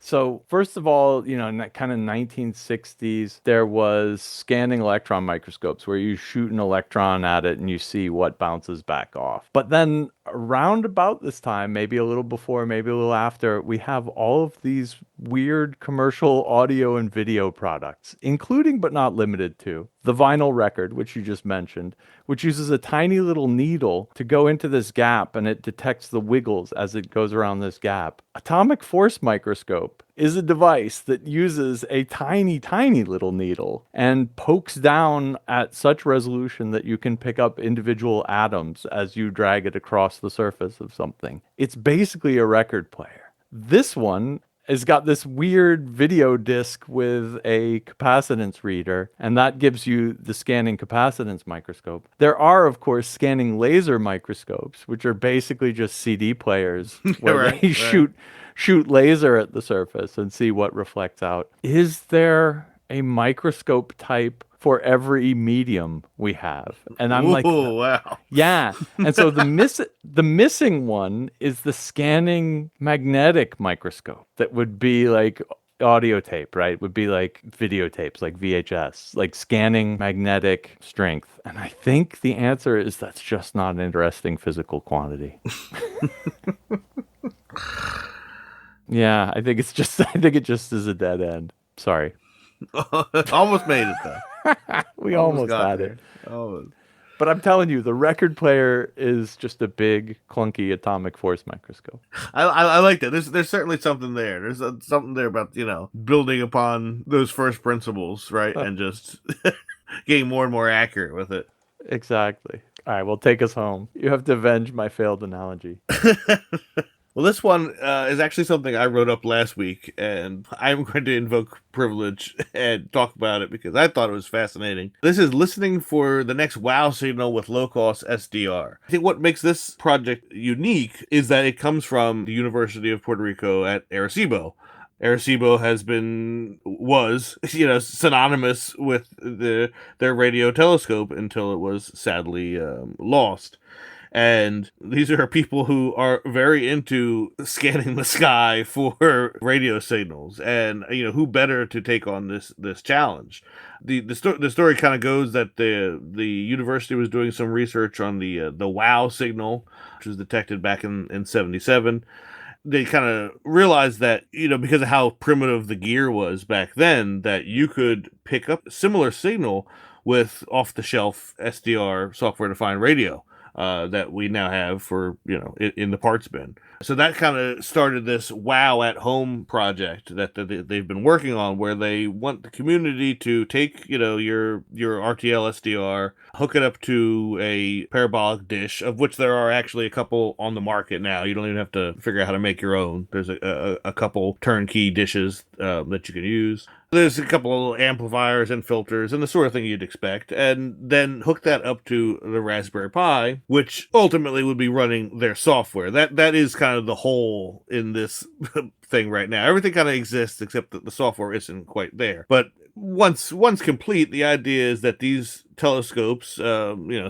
So first of all, in that kind of 1960s, there was scanning electron microscopes where you shoot an electron at it and you see what bounces back off. But then around about this time, maybe a little before, maybe a little after, we have all of these weird commercial audio and video products, including but not limited to the vinyl record, which you just mentioned, which uses a tiny little needle to go into this gap and it detects the wiggles as it goes around this gap. Atomic force microscope is a device that uses a tiny, tiny little needle and pokes down at such resolution that you can pick up individual atoms as you drag it across the surface of something. It's basically a record player. This one has got this weird video disc with a capacitance reader, and that gives you the scanning capacitance microscope. There are, of course, scanning laser microscopes, which are basically just CD players where they shoot laser at the surface and see what reflects out. Is there a microscope type for every medium we have? And I'm like, oh, wow. yeah. And so the missing one is the scanning magnetic microscope that would be like audio tape, right? Would be like videotapes, like VHS, like scanning magnetic strength. And I think the answer is that's just not an interesting physical quantity. Yeah, I think it just is a dead end. Sorry. Almost made it though. We almost had it. Almost. But I'm telling you, the record player is just a big, clunky atomic force microscope. I like that. There's certainly something there. There's something there about, building upon those first principles, right? And just getting more and more accurate with it. Exactly. All right, well, take us home. You have to avenge my failed analogy. Well, this one is actually something I wrote up last week, and I'm going to invoke privilege and talk about it because I thought it was fascinating. This is listening for the next WOW signal with low-cost SDR. I think what makes this project unique is that it comes from the University of Puerto Rico at Arecibo. Arecibo was synonymous with their radio telescope until it was sadly lost. And these are people who are very into scanning the sky for radio signals, and who better to take on this challenge. The story kind of goes that the university was doing some research on the WOW signal, which was detected back in 77. They kind of realized that, because of how primitive the gear was back then, that you could pick up a similar signal with off-the-shelf SDR software-defined radio. That we now have for, in the parts bin. So that kind of started this WOW at Home project that they've been working on, where they want the community to take, your RTL SDR, hook it up to a parabolic dish, of which there are actually a couple on the market now. You don't even have to figure out how to make your own. There's a couple turnkey dishes that you can use. There's a couple of little amplifiers and filters and the sort of thing you'd expect, and then hook that up to the Raspberry Pi, which ultimately would be running their software. That is kind of the hole in this thing right now. Everything kind of exists except that the software isn't quite there. But once complete, the idea is that these telescopes,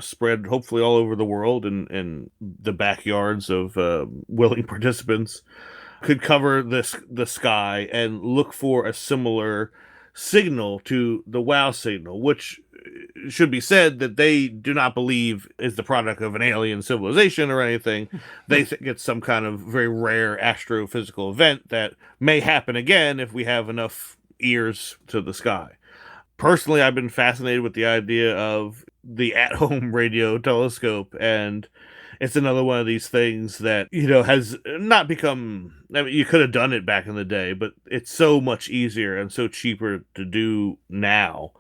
spread hopefully all over the world and the backyards of willing participants, could cover the sky and look for a similar signal to the WOW signal, which should be said that they do not believe is the product of an alien civilization or anything. They think it's some kind of very rare astrophysical event that may happen again if we have enough ears to the sky. Personally, I've been fascinated with the idea of the at-home radio telescope, and it's another one of these things that, has not become... I mean, you could have done it back in the day, but it's so much easier and so cheaper to do now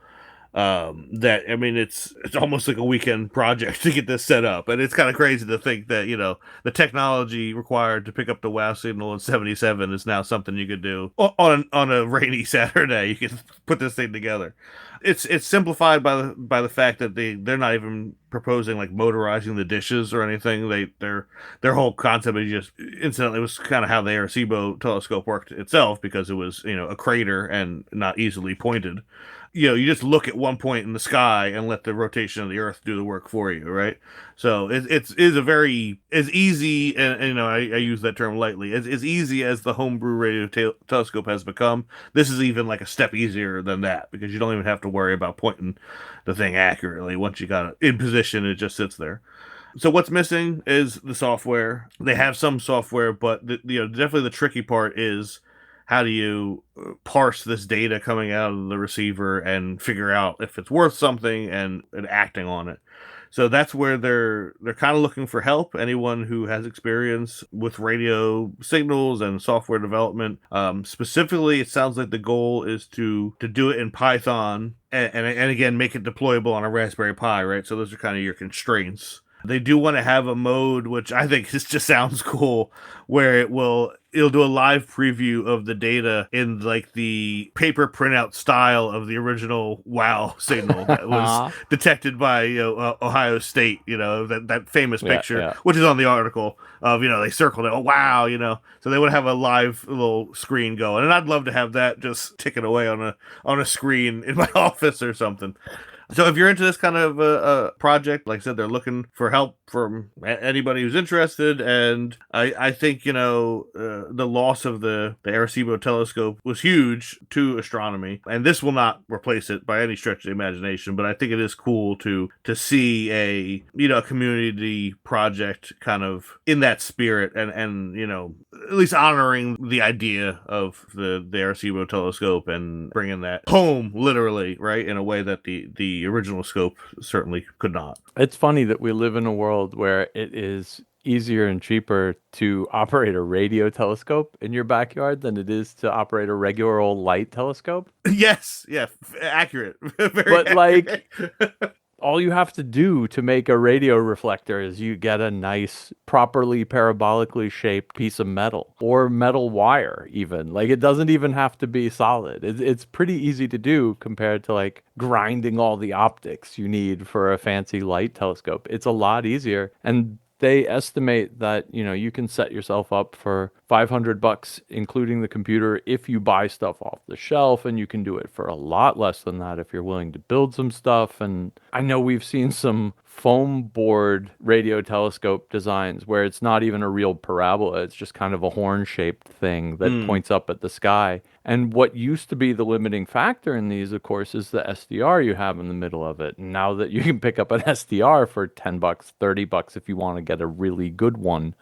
that, it's almost like a weekend project to get this set up. And it's kind of crazy to think that, the technology required to pick up the WOW signal in 77 is now something you could do on a rainy Saturday. You can put this thing together. It's simplified by the fact that they're not even proposing like motorizing the dishes or anything. Their whole concept is just, incidentally, was kind of how the Arecibo telescope worked itself, because it was a crater and not easily pointed. you just look at one point in the sky and let the rotation of the Earth do the work for you, right? So it is a very, as easy, and I use that term lightly, as easy as the homebrew radio telescope has become. This is even like a step easier than that, because you don't even have to worry about pointing the thing accurately. Once you got it in position, it just sits there. So what's missing is the software. They have some software, but definitely the tricky part is, how do you parse this data coming out of the receiver and figure out if it's worth something and acting on it? So that's where they're kind of looking for help. Anyone who has experience with radio signals and software development. Specifically, it sounds like the goal is to do it in Python and again, make it deployable on a Raspberry Pi, right? So those are kind of your constraints. They do want to have a mode, which I think just sounds cool, where it'll do a live preview of the data in like the paper printout style of the original WOW signal that was detected by Ohio State. That famous picture, which is on the article of they circled it. Oh wow, So they would have a live little screen going, and I'd love to have that just ticking away on a screen in my office or something. So if you're into this kind of a project, like I said, they're looking for help from anybody who's interested. And I think, the loss of the Arecibo telescope was huge to astronomy. And this will not replace it by any stretch of the imagination. But I think it is cool to see a community project kind of in that spirit and at least honoring the idea of the Arecibo telescope and bringing that home, literally, right, in a way that the original scope certainly could not. It's funny that we live in a world where it is easier and cheaper to operate a radio telescope in your backyard than it is to operate a regular old light telescope. Yes, yeah, accurate. Very but accurate. Like all you have to do to make a radio reflector is you get a nice, properly parabolically shaped piece of metal or metal wire even. Like it doesn't even have to be solid. It's pretty easy to do compared to like grinding all the optics you need for a fancy light telescope. It's a lot easier. And they estimate that, you can set yourself up for $500, including the computer, if you buy stuff off the shelf, and you can do it for a lot less than that if you're willing to build some stuff. And I know we've seen some foam board radio telescope designs where it's not even a real parabola. It's just kind of a horn-shaped thing that points up at the sky. And what used to be the limiting factor in these, of course, is the SDR you have in the middle of it. And now that you can pick up an SDR for $10, $30 if you want to get a really good one,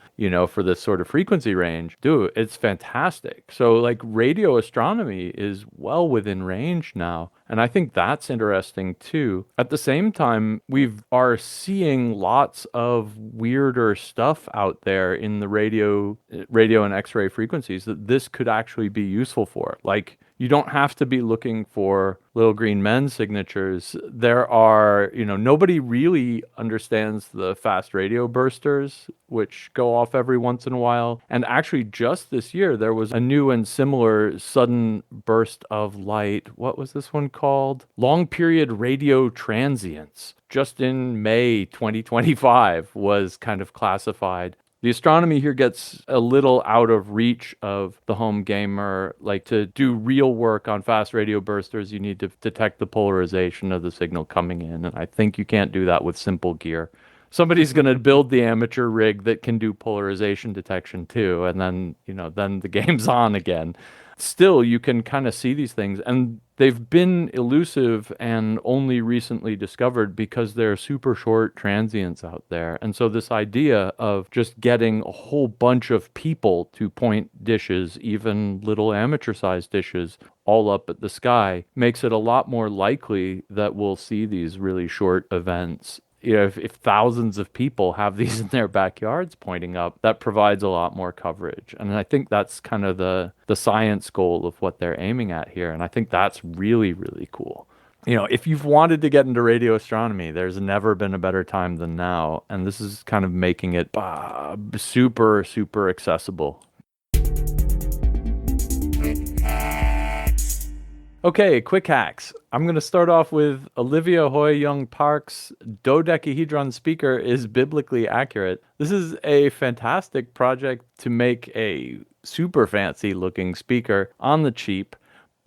for this sort of frequency range, dude, it's fantastic. So like radio astronomy is well within range now. And I think that's interesting too. At the same time, we are seeing lots of weirder stuff out there in the radio and X-ray frequencies that this could actually be useful for. Like, you don't have to be looking for little green men signatures. There are, nobody really understands the fast radio bursters, which go off every once in a while. And actually, just this year, there was a new and similar sudden burst of light. What was this one called? Long period radio transients. Just in May 2025 was kind of classified. The astronomy here gets a little out of reach of the home gamer. Like, to do real work on fast radio bursters, you need to detect the polarization of the signal coming in. And I think you can't do that with simple gear. Somebody's going to build the amateur rig that can do polarization detection too. And then, then the game's on again. Still, you can kind of see these things, and they've been elusive and only recently discovered because they're super short transients out there. And so this idea of just getting a whole bunch of people to point dishes, even little amateur-sized dishes, all up at the sky, makes it a lot more likely that we'll see these really short events. If thousands of people have these in their backyards pointing up, that provides a lot more coverage. And I think that's kind of the science goal of what they're aiming at here. And I think that's really, really cool. If you've wanted to get into radio astronomy, there's never been a better time than now. And this is kind of making it super, super accessible. Okay, quick hacks. I'm going to start off with Olivia Hoy Young Park's dodecahedron speaker is biblically accurate. This is a fantastic project to make a super fancy looking speaker on the cheap,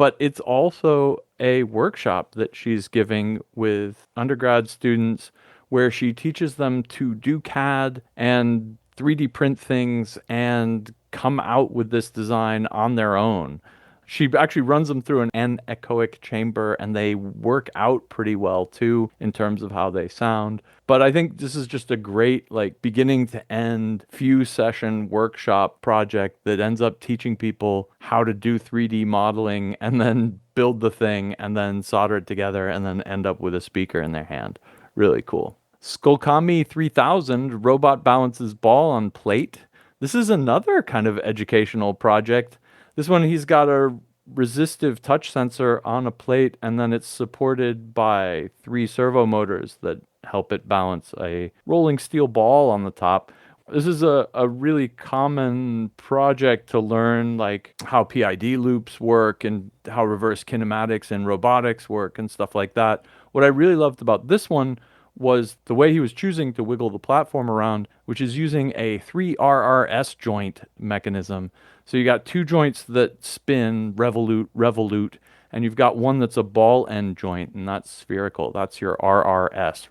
but it's also a workshop that she's giving with undergrad students where she teaches them to do CAD and 3D print things and come out with this design on their own. She actually runs them through an anechoic chamber and they work out pretty well too in terms of how they sound. But I think this is just a great, like, beginning to end few session workshop project that ends up teaching people how to do 3D modeling and then build the thing and then solder it together and then end up with a speaker in their hand. Really cool. Skolkami 3000 robot balances ball on plate. This is another kind of educational project. This one, he's got a resistive touch sensor on a plate, and then it's supported by 3 servo motors that help it balance a rolling steel ball on the top. This is a really common project to learn, like, how PID loops work and how reverse kinematics in robotics work and stuff like that. What I really loved about this one was the way he was choosing to wiggle the platform around, which is using a 3RRS joint mechanism. So you got 2 joints that spin, revolute, and you've got one that's a ball end joint, and that's spherical. That's your RRS,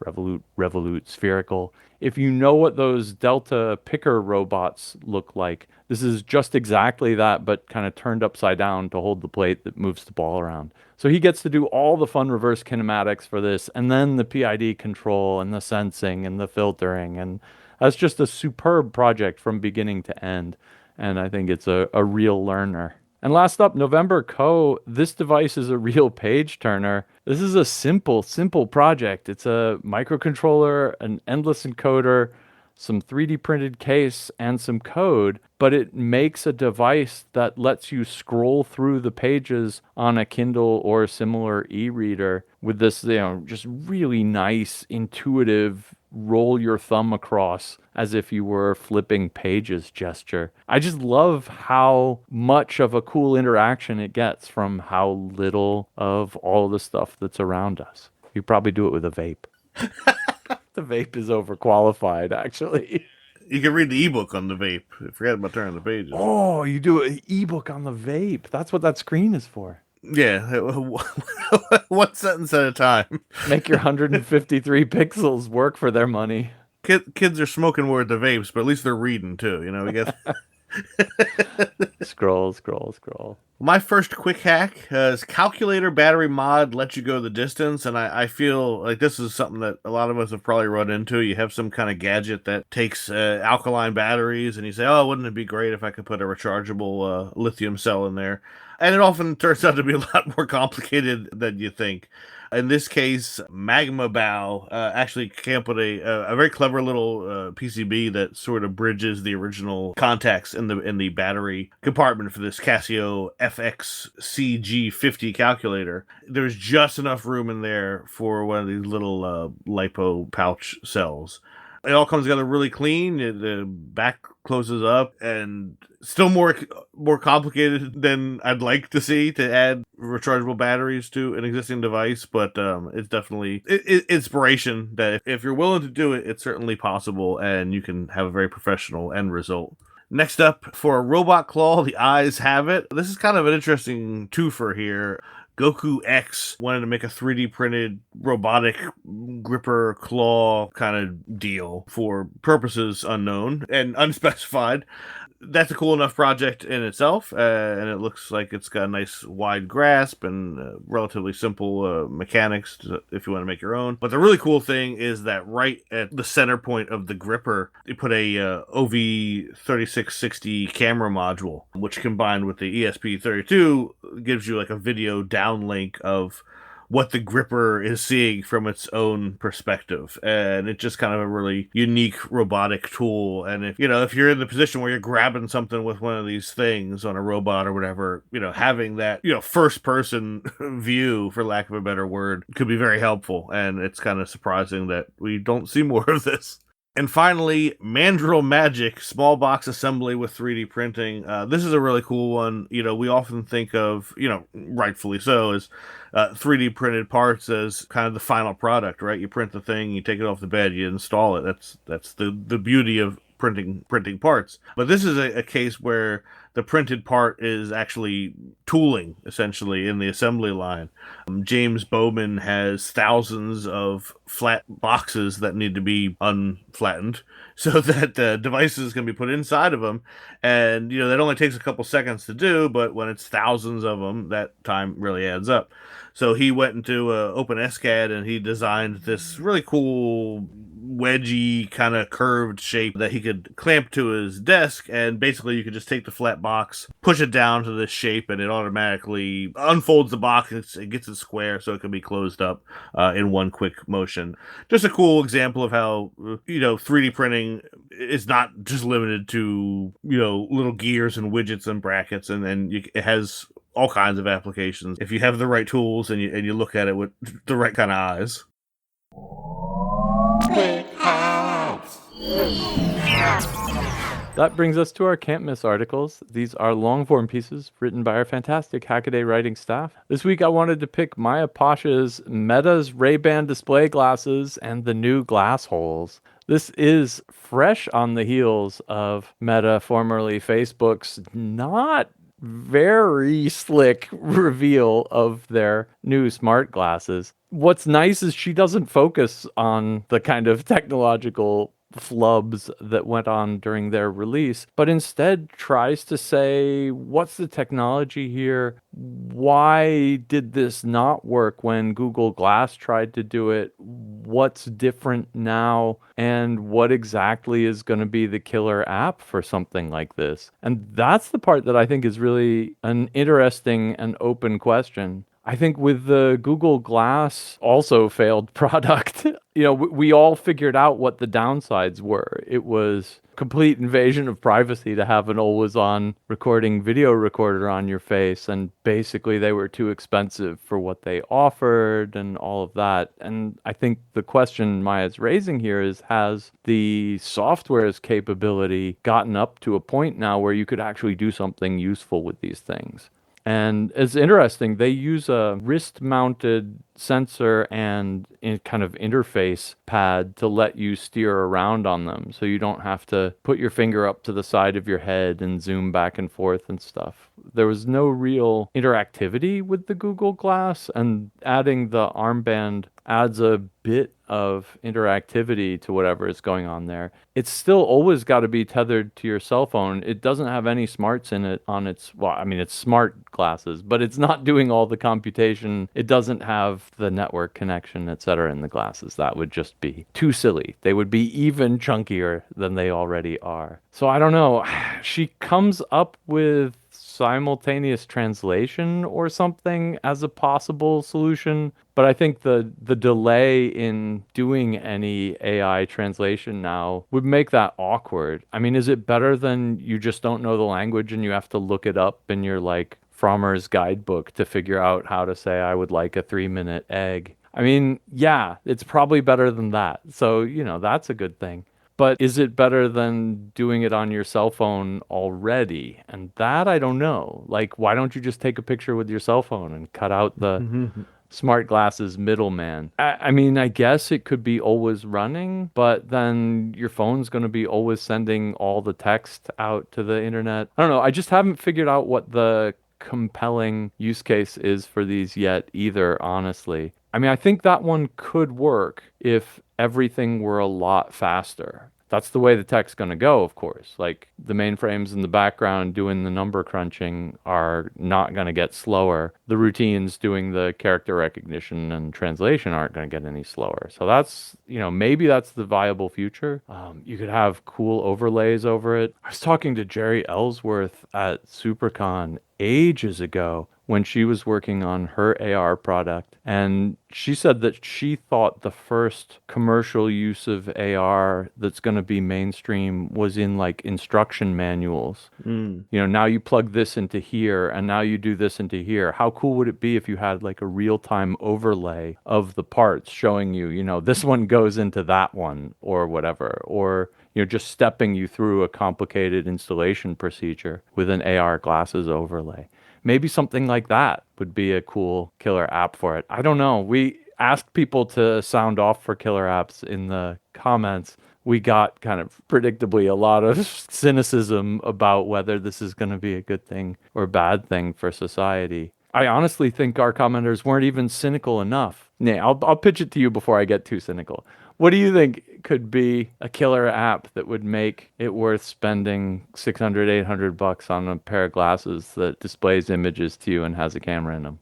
revolute, spherical. If you know what those Delta picker robots look like, this is just exactly that, but kind of turned upside down to hold the plate that moves the ball around. So he gets to do all the fun reverse kinematics for this, and then the PID control and the sensing and the filtering. And that's just a superb project from beginning to end. And I think it's a real learner. And last up, November Co. This device is a real page turner. This is a simple project. It's a microcontroller, an endless encoder, some 3D printed case, and some code, but it makes a device that lets you scroll through the pages on a Kindle or similar e-reader with this, just really nice, intuitive, roll your thumb across as if you were flipping pages gesture. I just love how much of a cool interaction it gets from how little of all the stuff that's around us. You probably do it with a vape. The vape is overqualified, actually. You can read the ebook on the vape. Forget about turning the pages. Oh, you do an ebook on the vape. That's what that screen is for. Yeah, one sentence at a time. Make your 153 pixels work for their money. Kids are smoking more at the vapes, but at least they're reading too. We get Scroll. My first quick hack is calculator battery mod lets you go the distance, and I feel like this is something that a lot of us have probably run into. You have some kind of gadget that takes alkaline batteries, and you say, oh, wouldn't it be great if I could put a rechargeable lithium cell in there? And it often turns out to be a lot more complicated than you think. In this case, Magma Bow actually came up with a very clever little PCB that sort of bridges the original contacts in the battery compartment for this Casio FXCG50 calculator. There's just enough room in there for one of these little lipo pouch cells. It all comes together really clean. The back closes up, and still more complicated than I'd like to see to add rechargeable batteries to an existing device. But it's definitely inspiration that if you're willing to do it, it's certainly possible, and you can have a very professional end result. Next up, for a robot claw, the eyes have it. This is kind of an interesting twofer here. Goku X wanted to make a 3D printed robotic gripper claw kind of deal for purposes unknown and unspecified. That's a cool enough project in itself, and it looks like it's got a nice wide grasp and relatively simple mechanics if you want to make your own. But the really cool thing is that right at the center point of the gripper, they put a OV3660 camera module, which combined with the ESP32 gives you like a video downlink of what the gripper is seeing from its own perspective. And it's just kind of a really unique robotic tool. And if you're in the position where you're grabbing something with one of these things on a robot or whatever, having that, first person view, for lack of a better word, could be very helpful. And it's kind of surprising that we don't see more of this. And finally, Mandrill Magic, small box assembly with 3D printing. This is a really cool one. We often think of, rightfully so, as 3D printed parts as kind of the final product, right? You print the thing, you take it off the bed, you install it. That's the beauty of printing parts. But this is a case where the printed part is actually tooling, essentially, in the assembly line. James Bowman has thousands of flat boxes that need to be unflattened so that devices can be put inside of them. And, that only takes a couple seconds to do, but when it's thousands of them, that time really adds up. So he went into OpenSCAD and he designed this really cool wedgy kind of curved shape that he could clamp to his desk, and basically you could just take the flat box, push it down to this shape, and it automatically unfolds the box and it gets it square so it can be closed up in one quick motion. Just a cool example of how 3D printing is not just limited to little gears and widgets and brackets, and it has all kinds of applications if you have the right tools and you look at it with the right kind of eyes. That brings us to our Can't Miss articles. These are long-form pieces written by our fantastic Hackaday writing staff. This week I wanted to pick Maya Pasha's Meta's Ray-Ban display glasses and the new glass holes. This is fresh on the heels of Meta, formerly Facebook's not very slick reveal of their new smart glasses. What's nice is she doesn't focus on the kind of technological flubs that went on during their release, but instead tries to say, what's the technology here? Why did this not work when Google Glass tried to do it? What's different now? And what exactly is going to be the killer app for something like this? And that's the part that I think is really an interesting and open question. I think with the Google Glass also failed product, we all figured out what the downsides were. It was complete invasion of privacy to have an always-on recording video recorder on your face, and basically they were too expensive for what they offered and all of that. And I think the question Maya's raising here is, has the software's capability gotten up to a point now where you could actually do something useful with these things? And it's interesting, they use a wrist-mounted sensor and kind of interface pad to let you steer around on them, so you don't have to put your finger up to the side of your head and zoom back and forth and stuff. There was no real interactivity with the Google Glass, and adding the armband adds a bit of interactivity to whatever is going on there. It's still always got to be tethered to your cell phone. It doesn't have any smarts in it on its, it's smart glasses, but it's not doing all the computation. It doesn't have the network connection, etc. in the glasses. That would just be too silly. They would be even chunkier than they already are. So I don't know. She comes up with simultaneous translation or something as a possible solution, but I think the delay in doing any AI translation now would make that awkward. I mean, is it better than you just don't know the language and you have to look it up in your Frommer's guidebook to figure out how to say I would like a 3-minute egg? I mean, yeah, it's probably better than that. So, that's a good thing. But is it better than doing it on your cell phone already? And that I don't know. Why don't you just take a picture with your cell phone and cut out the smart glasses middleman? I mean, I guess it could be always running, but then your phone's going to be always sending all the text out to the internet. I don't know. I just haven't figured out what the compelling use case is for these yet either, honestly. I mean, I think that one could work if everything were a lot faster. That's the way the tech's going to go, of course. The mainframes in the background doing the number crunching are not going to get slower. The routines doing the character recognition and translation aren't going to get any slower. So that's, maybe that's the viable future. You could have cool overlays over it. I was talking to Jerry Ellsworth at Supercon ages ago when she was working on her AR product, and she said that she thought the first commercial use of AR that's going to be mainstream was in instruction manuals. Now you plug this into here and now you do this into here. How cool would it be if you had a real-time overlay of the parts showing you, this one goes into that one or whatever, or just stepping you through a complicated installation procedure with an AR glasses overlay. Maybe something like that would be a cool killer app for it. I don't know. We asked people to sound off for killer apps in the comments, we got kind of predictably a lot of cynicism about whether this is going to be a good thing or bad thing for society. I honestly think our commenters weren't even cynical enough. Yeah, I'll pitch it to you before I get too cynical. What do you think could be a killer app that would make it worth spending 600, 800 bucks on a pair of glasses that displays images to you and has a camera in them?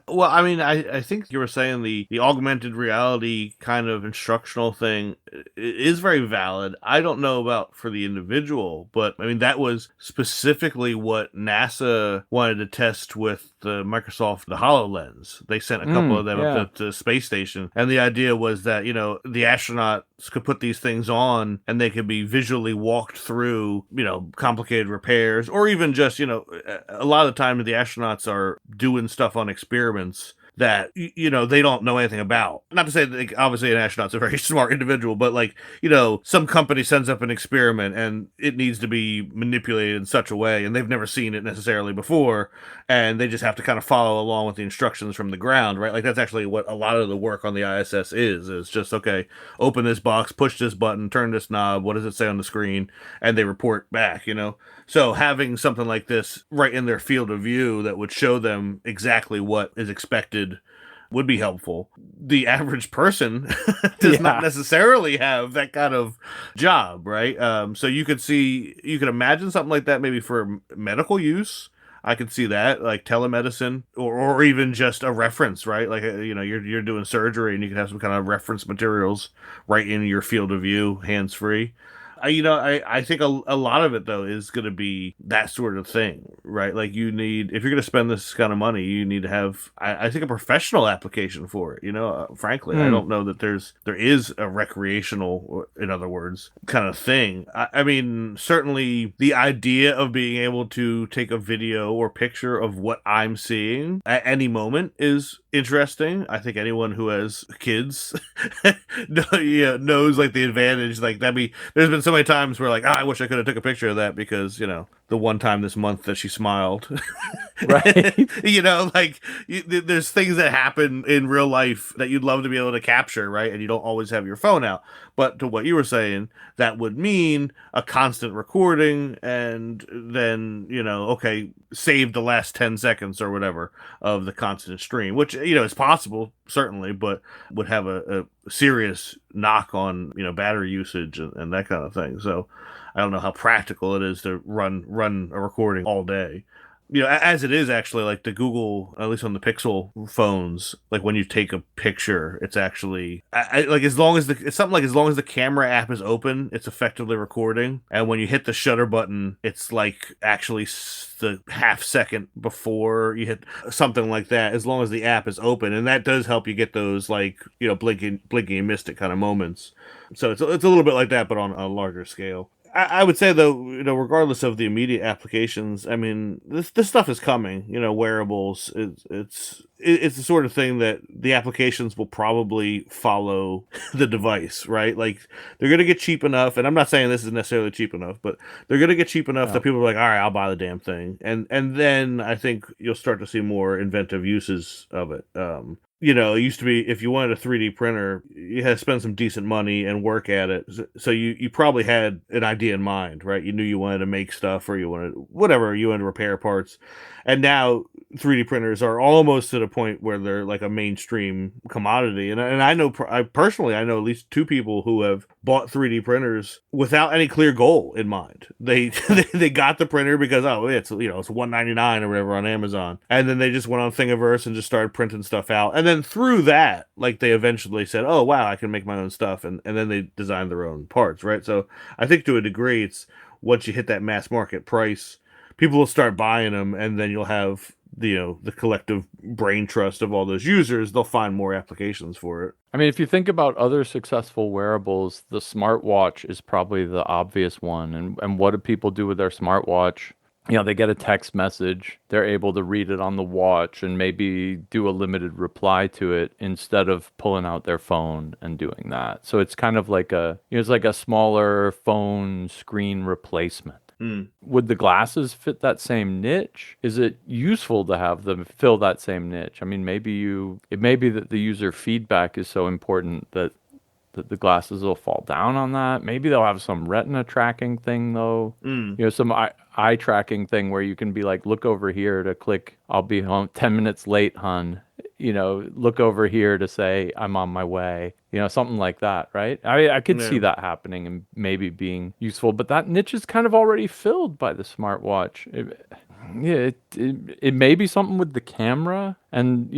Well, I mean, I think you were saying the augmented reality kind of instructional thing is very valid. I don't know about for the individual, but I mean, that was specifically what NASA wanted to test with the Microsoft, the HoloLens. They sent a couple of them up to the space station. And the idea was that, the astronauts could put these things on and they could be visually walked through, complicated repairs, or even just, a lot of the time the astronauts are doing stuff on experiments that, they don't know anything about. Not to say that obviously an astronaut's a very smart individual, but some company sends up an experiment and it needs to be manipulated in such a way and they've never seen it necessarily before, and they just have to kind of follow along with the instructions from the ground, right? Like that's actually what a lot of the work on the ISS is just, okay, open this box, push this button, turn this knob, what does it say on the screen? And they report back, So having something like this right in their field of view that would show them exactly what is expected would be helpful. The average person does not necessarily have that kind of job, right? So you could imagine something like that maybe for medical use. I could see that, like telemedicine, or even just a reference, right? Like, you're doing surgery and you can have some kind of reference materials right in your field of view, hands-free. I think a lot of it, though, is going to be that sort of thing, right? Like if you're going to spend this kind of money, you need to have, I think, a professional application for it. Frankly, I don't know that there is a recreational, in other words, kind of thing. I mean, certainly the idea of being able to take a video or picture of what I'm seeing at any moment is interesting. I think anyone who has kids knows like the advantage. Like there's been so many times where like, I wish I could have took a picture of that because the one time this month that she smiled, right? There's things that happen in real life that you'd love to be able to capture, right? And you don't always have your phone out. But to what you were saying, that would mean a constant recording, and then okay, save the last 10 seconds or whatever of the constant stream, which is possible certainly, but would have a serious knock on battery usage and that kind of thing. So I don't know how practical it is to run a recording all day. As it is actually, like the Google, at least on the Pixel phones, like when you take a picture, it's actually as long as the camera app is open, it's effectively recording. And when you hit the shutter button, it's like actually the half second before you hit something like that, as long as the app is open. And that does help you get those blinking and missed it kind of moments. So it's a little bit like that, but on a larger scale. I would say, though, regardless of the immediate applications, I mean, this stuff is coming. Wearables. It's the sort of thing that the applications will probably follow the device, right? Like they're gonna get cheap enough, and I'm not saying this is necessarily cheap enough, but they're gonna get cheap enough that people are like, all right, I'll buy the damn thing, and then I think you'll start to see more inventive uses of it. It used to be if you wanted a 3D printer, you had to spend some decent money and work at it. So you probably had an idea in mind, right? You knew you wanted to make stuff, or you wanted to repair parts. And now 3D printers are almost to the point where they're like a mainstream commodity. And I know, I personally know at least two people who have bought 3D printers without any clear goal in mind. They got the printer because it's $199 or whatever on Amazon, and then they just went on Thingiverse and just started printing stuff out. And then through that, like they eventually said, oh wow, I can make my own stuff, and then they designed their own parts, right? So I think to a degree, it's once you hit that mass market price, people will start buying them, and then you'll have the collective brain trust of all those users. They'll find more applications for it. I mean, if you think about other successful wearables, the smartwatch is probably the obvious one. And what do people do with their smartwatch? They get a text message, they're able to read it on the watch and maybe do a limited reply to it instead of pulling out their phone and doing that. So it's kind of like it's like a smaller phone screen replacement. Would the glasses fit that same niche? Is it useful to have them fill that same niche? I mean, it may be that the user feedback is so important that the glasses will fall down on that. Maybe they'll have some retina tracking thing though. Some eye tracking thing where you can be like, look over here to click, I'll be home 10 minutes late, hun. Look over here to say I'm on my way. Something like that, right? I could see that happening and maybe being useful, but that niche is kind of already filled by the smartwatch. It may be something with the camera, and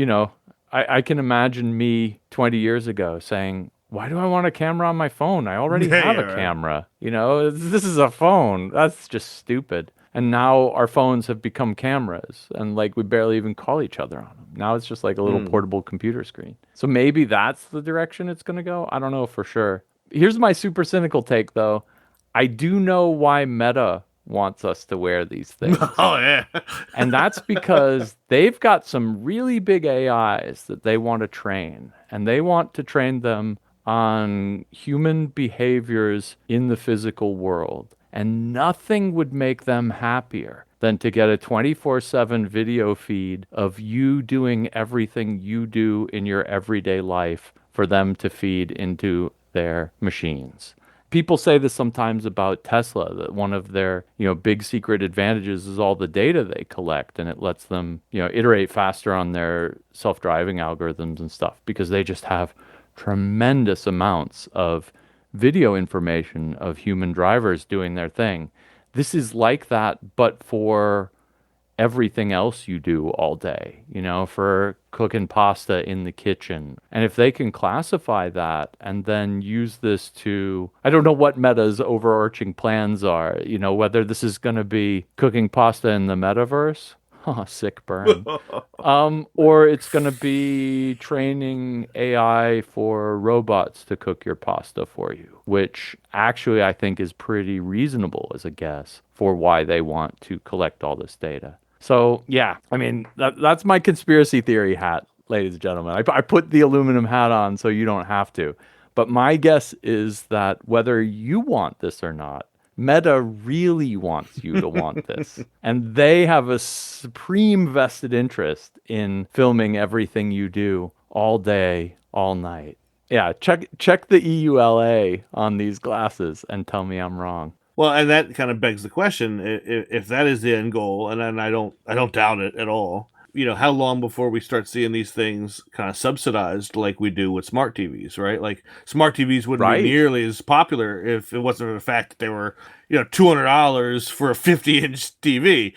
I can imagine me 20 years ago saying, why do I want a camera on my phone? I already have a camera. This is a phone. That's just stupid. And now our phones have become cameras, and like we barely even call each other on them. Now it's just like a little portable computer screen. So maybe that's the direction it's going to go. I don't know for sure. Here's my super cynical take though. I do know why Meta wants us to wear these things. Oh, yeah. And that's because they've got some really big AIs that they want to train, and they want to train them on human behaviors in the physical world. And nothing would make them happier than to get a 24/7 video feed of you doing everything you do in your everyday life for them to feed into their machines. People say this sometimes about Tesla, that one of their, big secret advantages is all the data they collect, and it lets them, iterate faster on their self-driving algorithms and stuff because they just have tremendous amounts of video information of human drivers doing their thing. This is like that, but for everything else you do all day, for cooking pasta in the kitchen. And if they can classify that and then use this to, I don't know what Meta's overarching plans are, whether this is going to be cooking pasta in the metaverse. Oh, sick burn. Or it's going to be training AI for robots to cook your pasta for you, which actually I think is pretty reasonable as a guess for why they want to collect all this data. So, yeah, I mean, that's my conspiracy theory hat, ladies and gentlemen. I put the aluminum hat on so you don't have to. But my guess is that whether you want this or not, Meta really wants you to want this. And they have a supreme vested interest in filming everything you do all day, all night. Yeah, check the EULA on these glasses and tell me I'm wrong. Well, and that kind of begs the question: if that is the end goal, and I don't doubt it at all. How long before we start seeing these things kind of subsidized like we do with smart TVs, right? Like smart TVs wouldn't be nearly as popular if it wasn't for the fact that they were, $200 for a 50-inch TV,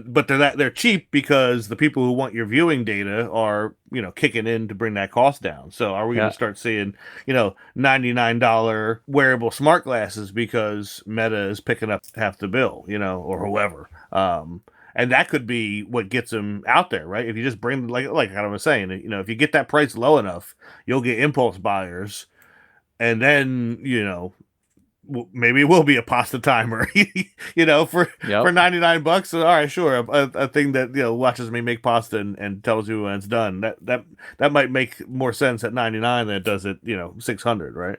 but they're cheap because the people who want your viewing data are, kicking in to bring that cost down. So are we going to start seeing, $99 wearable smart glasses because Meta is picking up half the bill, or whoever? And that could be what gets them out there, right? If you just bring, like I was saying, if you get that price low enough, you'll get impulse buyers, and then maybe it will be a pasta timer, for $99. All right, sure, a thing that watches me make pasta and tells you when it's done. That might make more sense at $99 than it does at $600, right?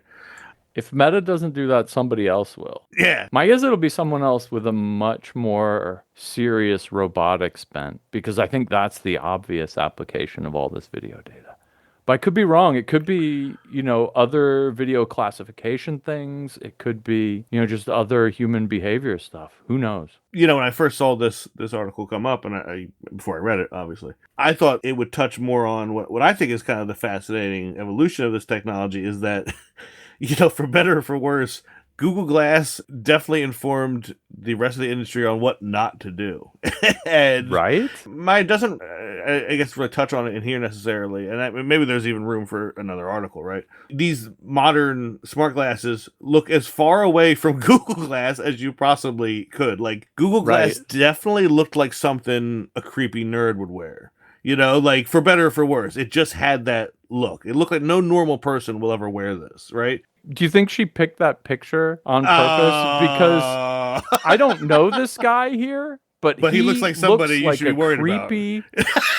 If Meta doesn't do that, somebody else will. Yeah. My guess it'll be someone else with a much more serious robotics bent, because I think that's the obvious application of all this video data. But I could be wrong. It could be, other video classification things. It could be, just other human behavior stuff. Who knows? When I first saw this article come up, and before I read it, obviously, I thought it would touch more on what I think is kind of the fascinating evolution of this technology is that for better or for worse, Google Glass definitely informed the rest of the industry on what not to do. And right? Mine doesn't, I guess, really touch on it in here necessarily. And maybe there's even room for another article, right? These modern smart glasses look as far away from Google Glass as you possibly could. Like, Google Glass definitely looked like something a creepy nerd would wear. Like, for better or for worse, it just had that look. It looked like no normal person will ever wear this, right? Do you think she picked that picture on purpose? Because I don't know this guy here, but he looks like somebody you should be worried about. He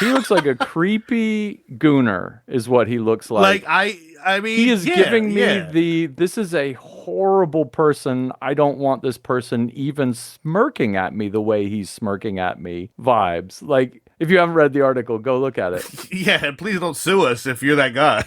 looks like a creepy gooner, is what he looks like. I mean, he is giving me this is a horrible person. I don't want this person even smirking at me the way he's smirking at me vibes. Like, if you haven't read the article, go look at it. Yeah, and please don't sue us if you're that guy.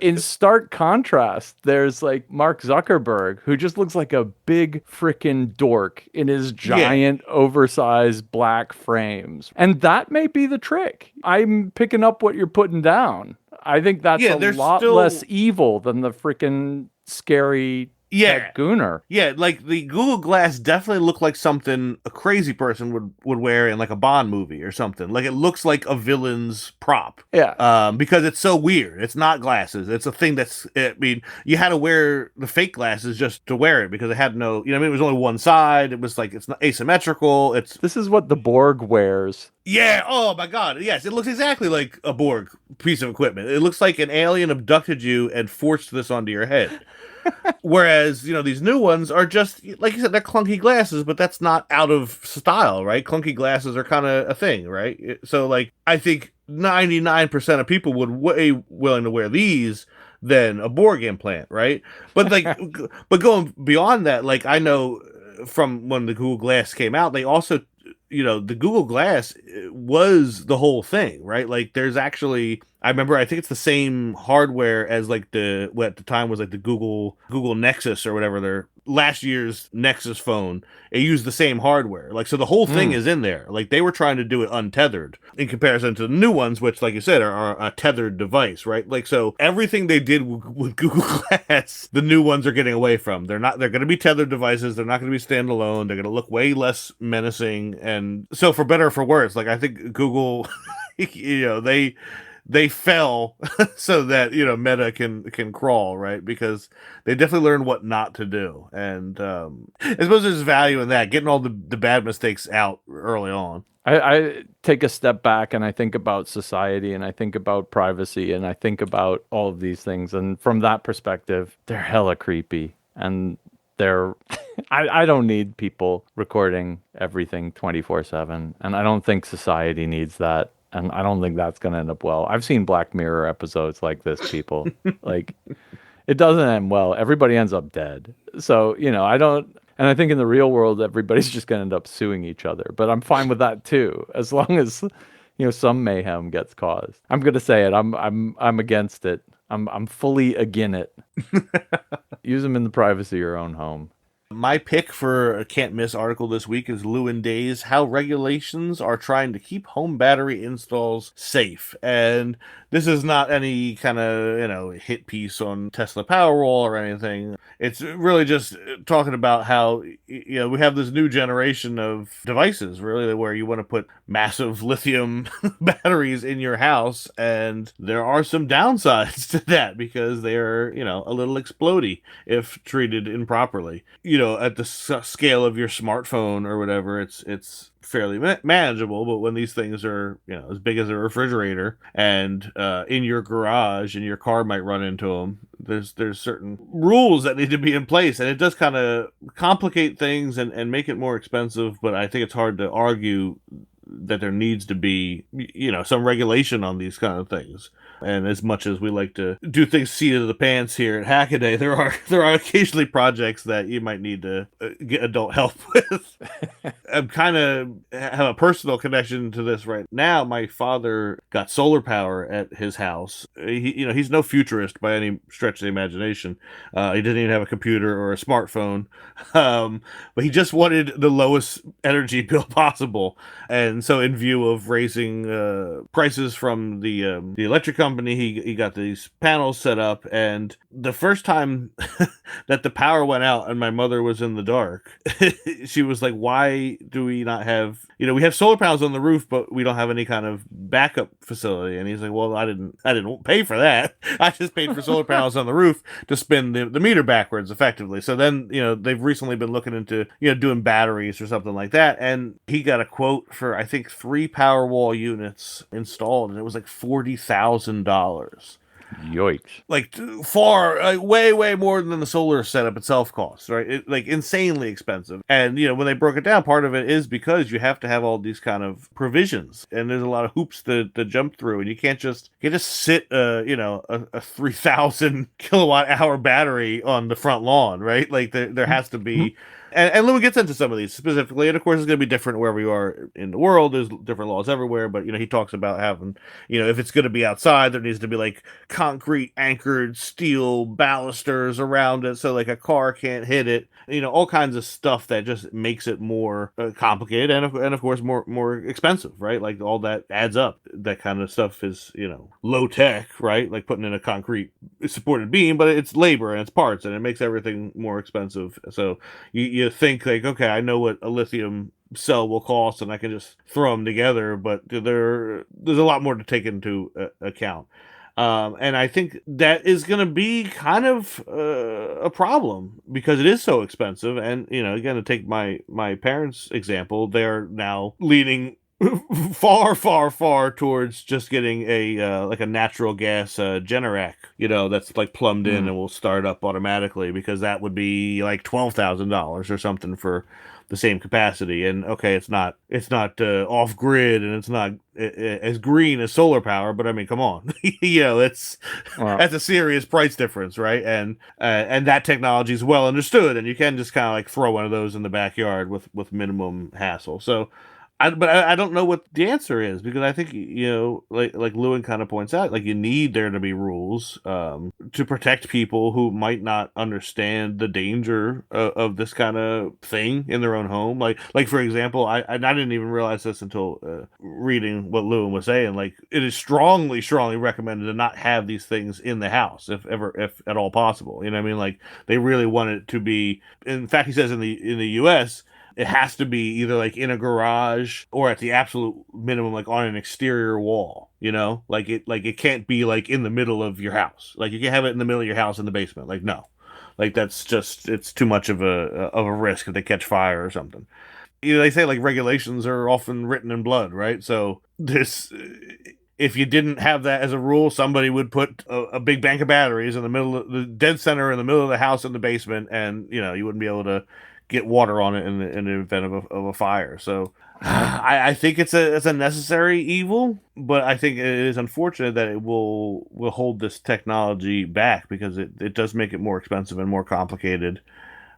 In stark contrast, there's like Mark Zuckerberg, who just looks like a big freaking dork in his giant, oversized black frames. And that may be the trick. I'm picking up what you're putting down. I think that's a lot less evil than the freaking scary tech gooner. Yeah, like the Google Glass definitely looked like something a crazy person would wear in like a Bond movie or something. Like it looks like a villain's prop. Yeah. Because it's so weird. It's not glasses. It's a thing I mean, you had to wear the fake glasses just to wear it because it had no, you know what I mean? It was only one side. It was like, it's not asymmetrical. This is what the Borg wears. Yeah. Oh my God. Yes. It looks exactly like a Borg piece of equipment. It looks like an alien abducted you and forced this onto your head. Whereas, you know, these new ones are just, like you said, they're clunky glasses, but that's not out of style, right? Clunky glasses are kind of a thing, right? So, like, I think 99% of people would way willing to wear these than a Borg implant, right? But, like, but going beyond that, like, I know from when the Google Glass came out, they also, you know, the Google Glass was the whole thing, right? Like, there's actually, I remember, I think it's the same hardware as like what at the time was like the Google Nexus or whatever, their last year's Nexus phone. It used the same hardware. Like, so the whole thing is in there. Like, they were trying to do it untethered in comparison to the new ones, which, like you said, are a tethered device, right? Like, so everything they did with Google Glass, the new ones are getting away from. They're going to be tethered devices. They're not going to be standalone. They're going to look way less menacing. And so for better or for worse, like, I think Google, you know, they fell so that, you know, Meta can crawl, right? Because they definitely learned what not to do. And I suppose there's value in that, getting all the bad mistakes out early on. I take a step back and I think about society and I think about privacy and I think about all of these things. And from that perspective, they're hella creepy. And they're I don't need people recording everything 24/7. And I don't think society needs that. And I don't think that's going to end up well. I've seen Black Mirror episodes like this, people. Like, it doesn't end well. Everybody ends up dead. So, you know, and I think in the real world, everybody's just going to end up suing each other. But I'm fine with that too, as long as, you know, some mayhem gets caused. I'm going to say it. I'm against it. I'm fully again it. Use them in the privacy of your own home. My pick for a can't miss article this week is Lewin Days, How Regulations Are Trying to Keep Home Battery Installs Safe. And this is not any kind of, you know, hit piece on Tesla Powerwall or anything. It's really just talking about how, you know, we have this new generation of devices, really, where you want to put massive lithium batteries in your house. And there are some downsides to that because they are, you know, a little explodey if treated improperly. You know, at the scale of your smartphone or whatever, it's fairly manageable. But when these things are, you know, as big as a refrigerator and in your garage and your car might run into them, there's certain rules that need to be in place, and it does kind of complicate things and make it more expensive. But I think it's hard to argue that there needs to be, you know, some regulation on these kind of things. And as much as we like to do things seat of the pants here at Hackaday, there are occasionally projects that you might need to get adult help with. I'm kind of have a personal connection to this right now. My father got solar power at his house. He's no futurist by any stretch of the imagination. He didn't even have a computer or a smartphone, but he just wanted the lowest energy bill possible. And so, in view of raising prices from the electric company, he got these panels set up, and the first time that the power went out and my mother was in the dark, she was like, why do we not have, you know, we have solar panels on the roof, but we don't have any kind of backup facility? And he's like, well, I didn't pay for that. I just paid for solar panels on the roof to spin the meter backwards effectively. So then, you know, they've recently been looking into, you know, doing batteries or something like that, and he got a quote for, I think, 3 Powerwall units installed, and it was like $40,000. Yikes. Like far, way more than the solar setup itself costs, right? Like insanely expensive. And, you know, when they broke it down, part of it is because you have to have all these kind of provisions, and there's a lot of hoops to jump through, and you can't just sit, you know, a 3,000 kilowatt hour battery on the front lawn, right? Like there has to be And Lewin gets into some of these specifically, and of course it's going to be different wherever you are in the world. There's different laws everywhere, but he talks about having, if it's going to be outside, there needs to be like concrete anchored steel balusters around it, so like a car can't hit it. All kinds of stuff that just makes it more complicated, and of course more expensive, right? Like all that adds up. That kind of stuff is low tech, right? Like putting in a concrete supported beam, but it's labor and it's parts, and it makes everything more expensive. So you think like, okay, I know what a lithium cell will cost, and I can just throw them together, but there's a lot more to take into account. And I think that is going to be kind of a problem because it is so expensive. And, again, to take my parents' example, they're now leaning far, far, far towards just getting a like a natural gas Generac, that's like plumbed in and will start up automatically, because that would be like $12,000 or something for the same capacity. And okay, it's not off grid, and it's not as green as solar power, but I mean, come on, that's a serious price difference, right? And that technology is well understood, and you can just kind of like throw one of those in the backyard with minimum hassle. So I don't know what the answer is, because I think, like Lewin kind of points out, like you need there to be rules to protect people who might not understand the danger of this kind of thing in their own home. Like for example, I didn't even realize this until reading what Lewin was saying. Like, it is strongly recommended to not have these things in the house if at all possible. You know what I mean? Like, they really want it to be. In fact, he says in the U.S. it has to be either like in a garage or at the absolute minimum, like on an exterior wall, like it can't be like in the middle of your house. Like, you can have it in the middle of your house in the basement. Like, no, like that's just, it's too much of a risk if they catch fire or something. They say like regulations are often written in blood, right? So if you didn't have that as a rule, somebody would put a big bank of batteries in the middle of the dead center in the middle of the house in the basement, and you wouldn't be able to get water on it in the event of a fire. So I think it's a necessary evil, but I think it is unfortunate that it will hold this technology back, because it does make it more expensive and more complicated,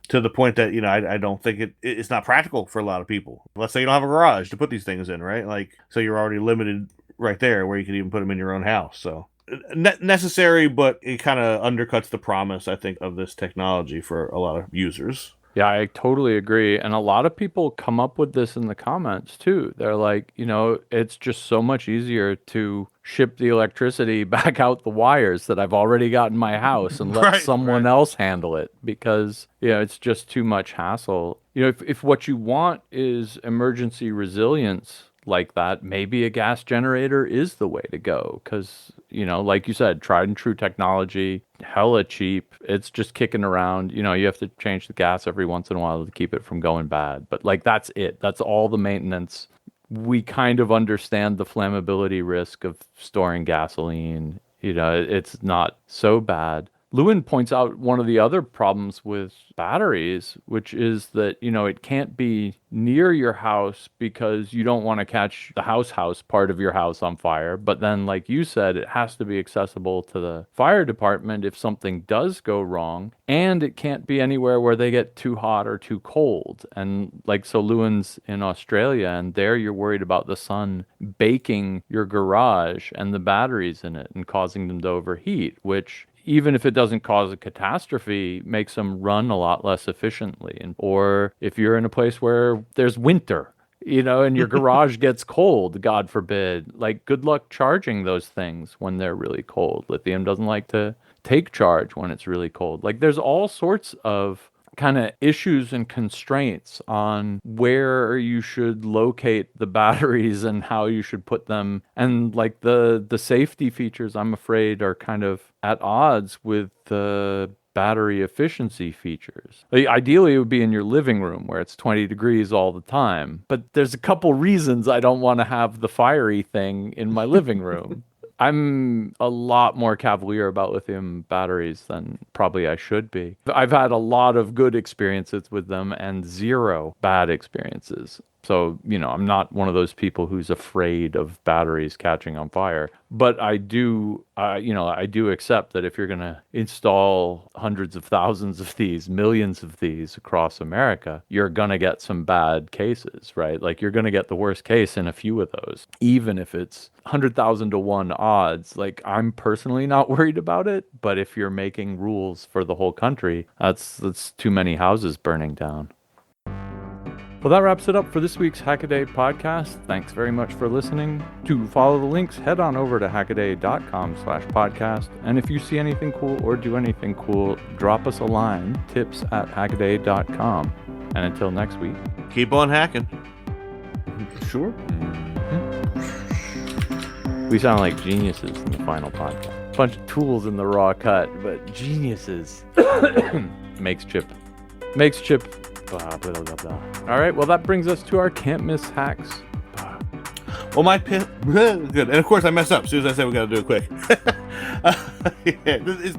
to the point that I don't think it's not practical for a lot of people. Let's say you don't have a garage to put these things in, right? Like, so you're already limited right there, where you can even put them in your own house. So necessary, but it kind of undercuts the promise, I think, of this technology for a lot of users. Yeah, I totally agree. And a lot of people come up with this in the comments too. They're like, it's just so much easier to ship the electricity back out the wires that I've already got in my house and let someone else handle it, because, it's just too much hassle. If what you want is emergency resilience like that, maybe a gas generator is the way to go, because, like you said, tried and true technology, hella cheap. It's just kicking around. You have to change the gas every once in a while to keep it from going bad. But like, that's it. That's all the maintenance. We kind of understand the flammability risk of storing gasoline. It's not so bad. Lewin points out one of the other problems with batteries, which is that, it can't be near your house because you don't want to catch the house part of your house on fire. But then, like you said, it has to be accessible to the fire department if something does go wrong. And it can't be anywhere where they get too hot or too cold. And like, so Lewin's in Australia, and there you're worried about the sun baking your garage and the batteries in it and causing them to overheat, which, even if it doesn't cause a catastrophe, makes them run a lot less efficiently. Or if you're in a place where there's winter, and your garage gets cold, God forbid, like, good luck charging those things when they're really cold. Lithium doesn't like to take charge when it's really cold. Like, there's all sorts of kind of issues and constraints on where you should locate the batteries and how you should put them. And like the safety features, I'm afraid, are kind of at odds with the battery efficiency features. Like, ideally, it would be in your living room where it's 20 degrees all the time. But there's a couple reasons I don't want to have the fiery thing in my living room. I'm a lot more cavalier about lithium batteries than probably I should be. I've had a lot of good experiences with them and zero bad experiences. So, I'm not one of those people who's afraid of batteries catching on fire. But I do, I do accept that if you're going to install hundreds of thousands of these, millions of these across America, you're going to get some bad cases, right? Like you're going to get the worst case in a few of those, even if it's 100,000 to 1 odds. Like I'm personally not worried about it, but if you're making rules for the whole country, that's too many houses burning down. Well, that wraps it up for this week's Hackaday podcast. Thanks very much for listening. To follow the links, head on over to hackaday.com/podcast. And if you see anything cool or do anything cool, drop us a line, tips@hackaday.com. And until next week, Keep on hacking. sure. We sound like geniuses in the final podcast. Bunch of tools in the raw cut, but geniuses. Makes chip. Blah, blah, blah, blah. All right, well, that brings us to our can't miss hacks. Well, my good. And of course, I messed up as soon as I said we got to do it quick. Yeah, this is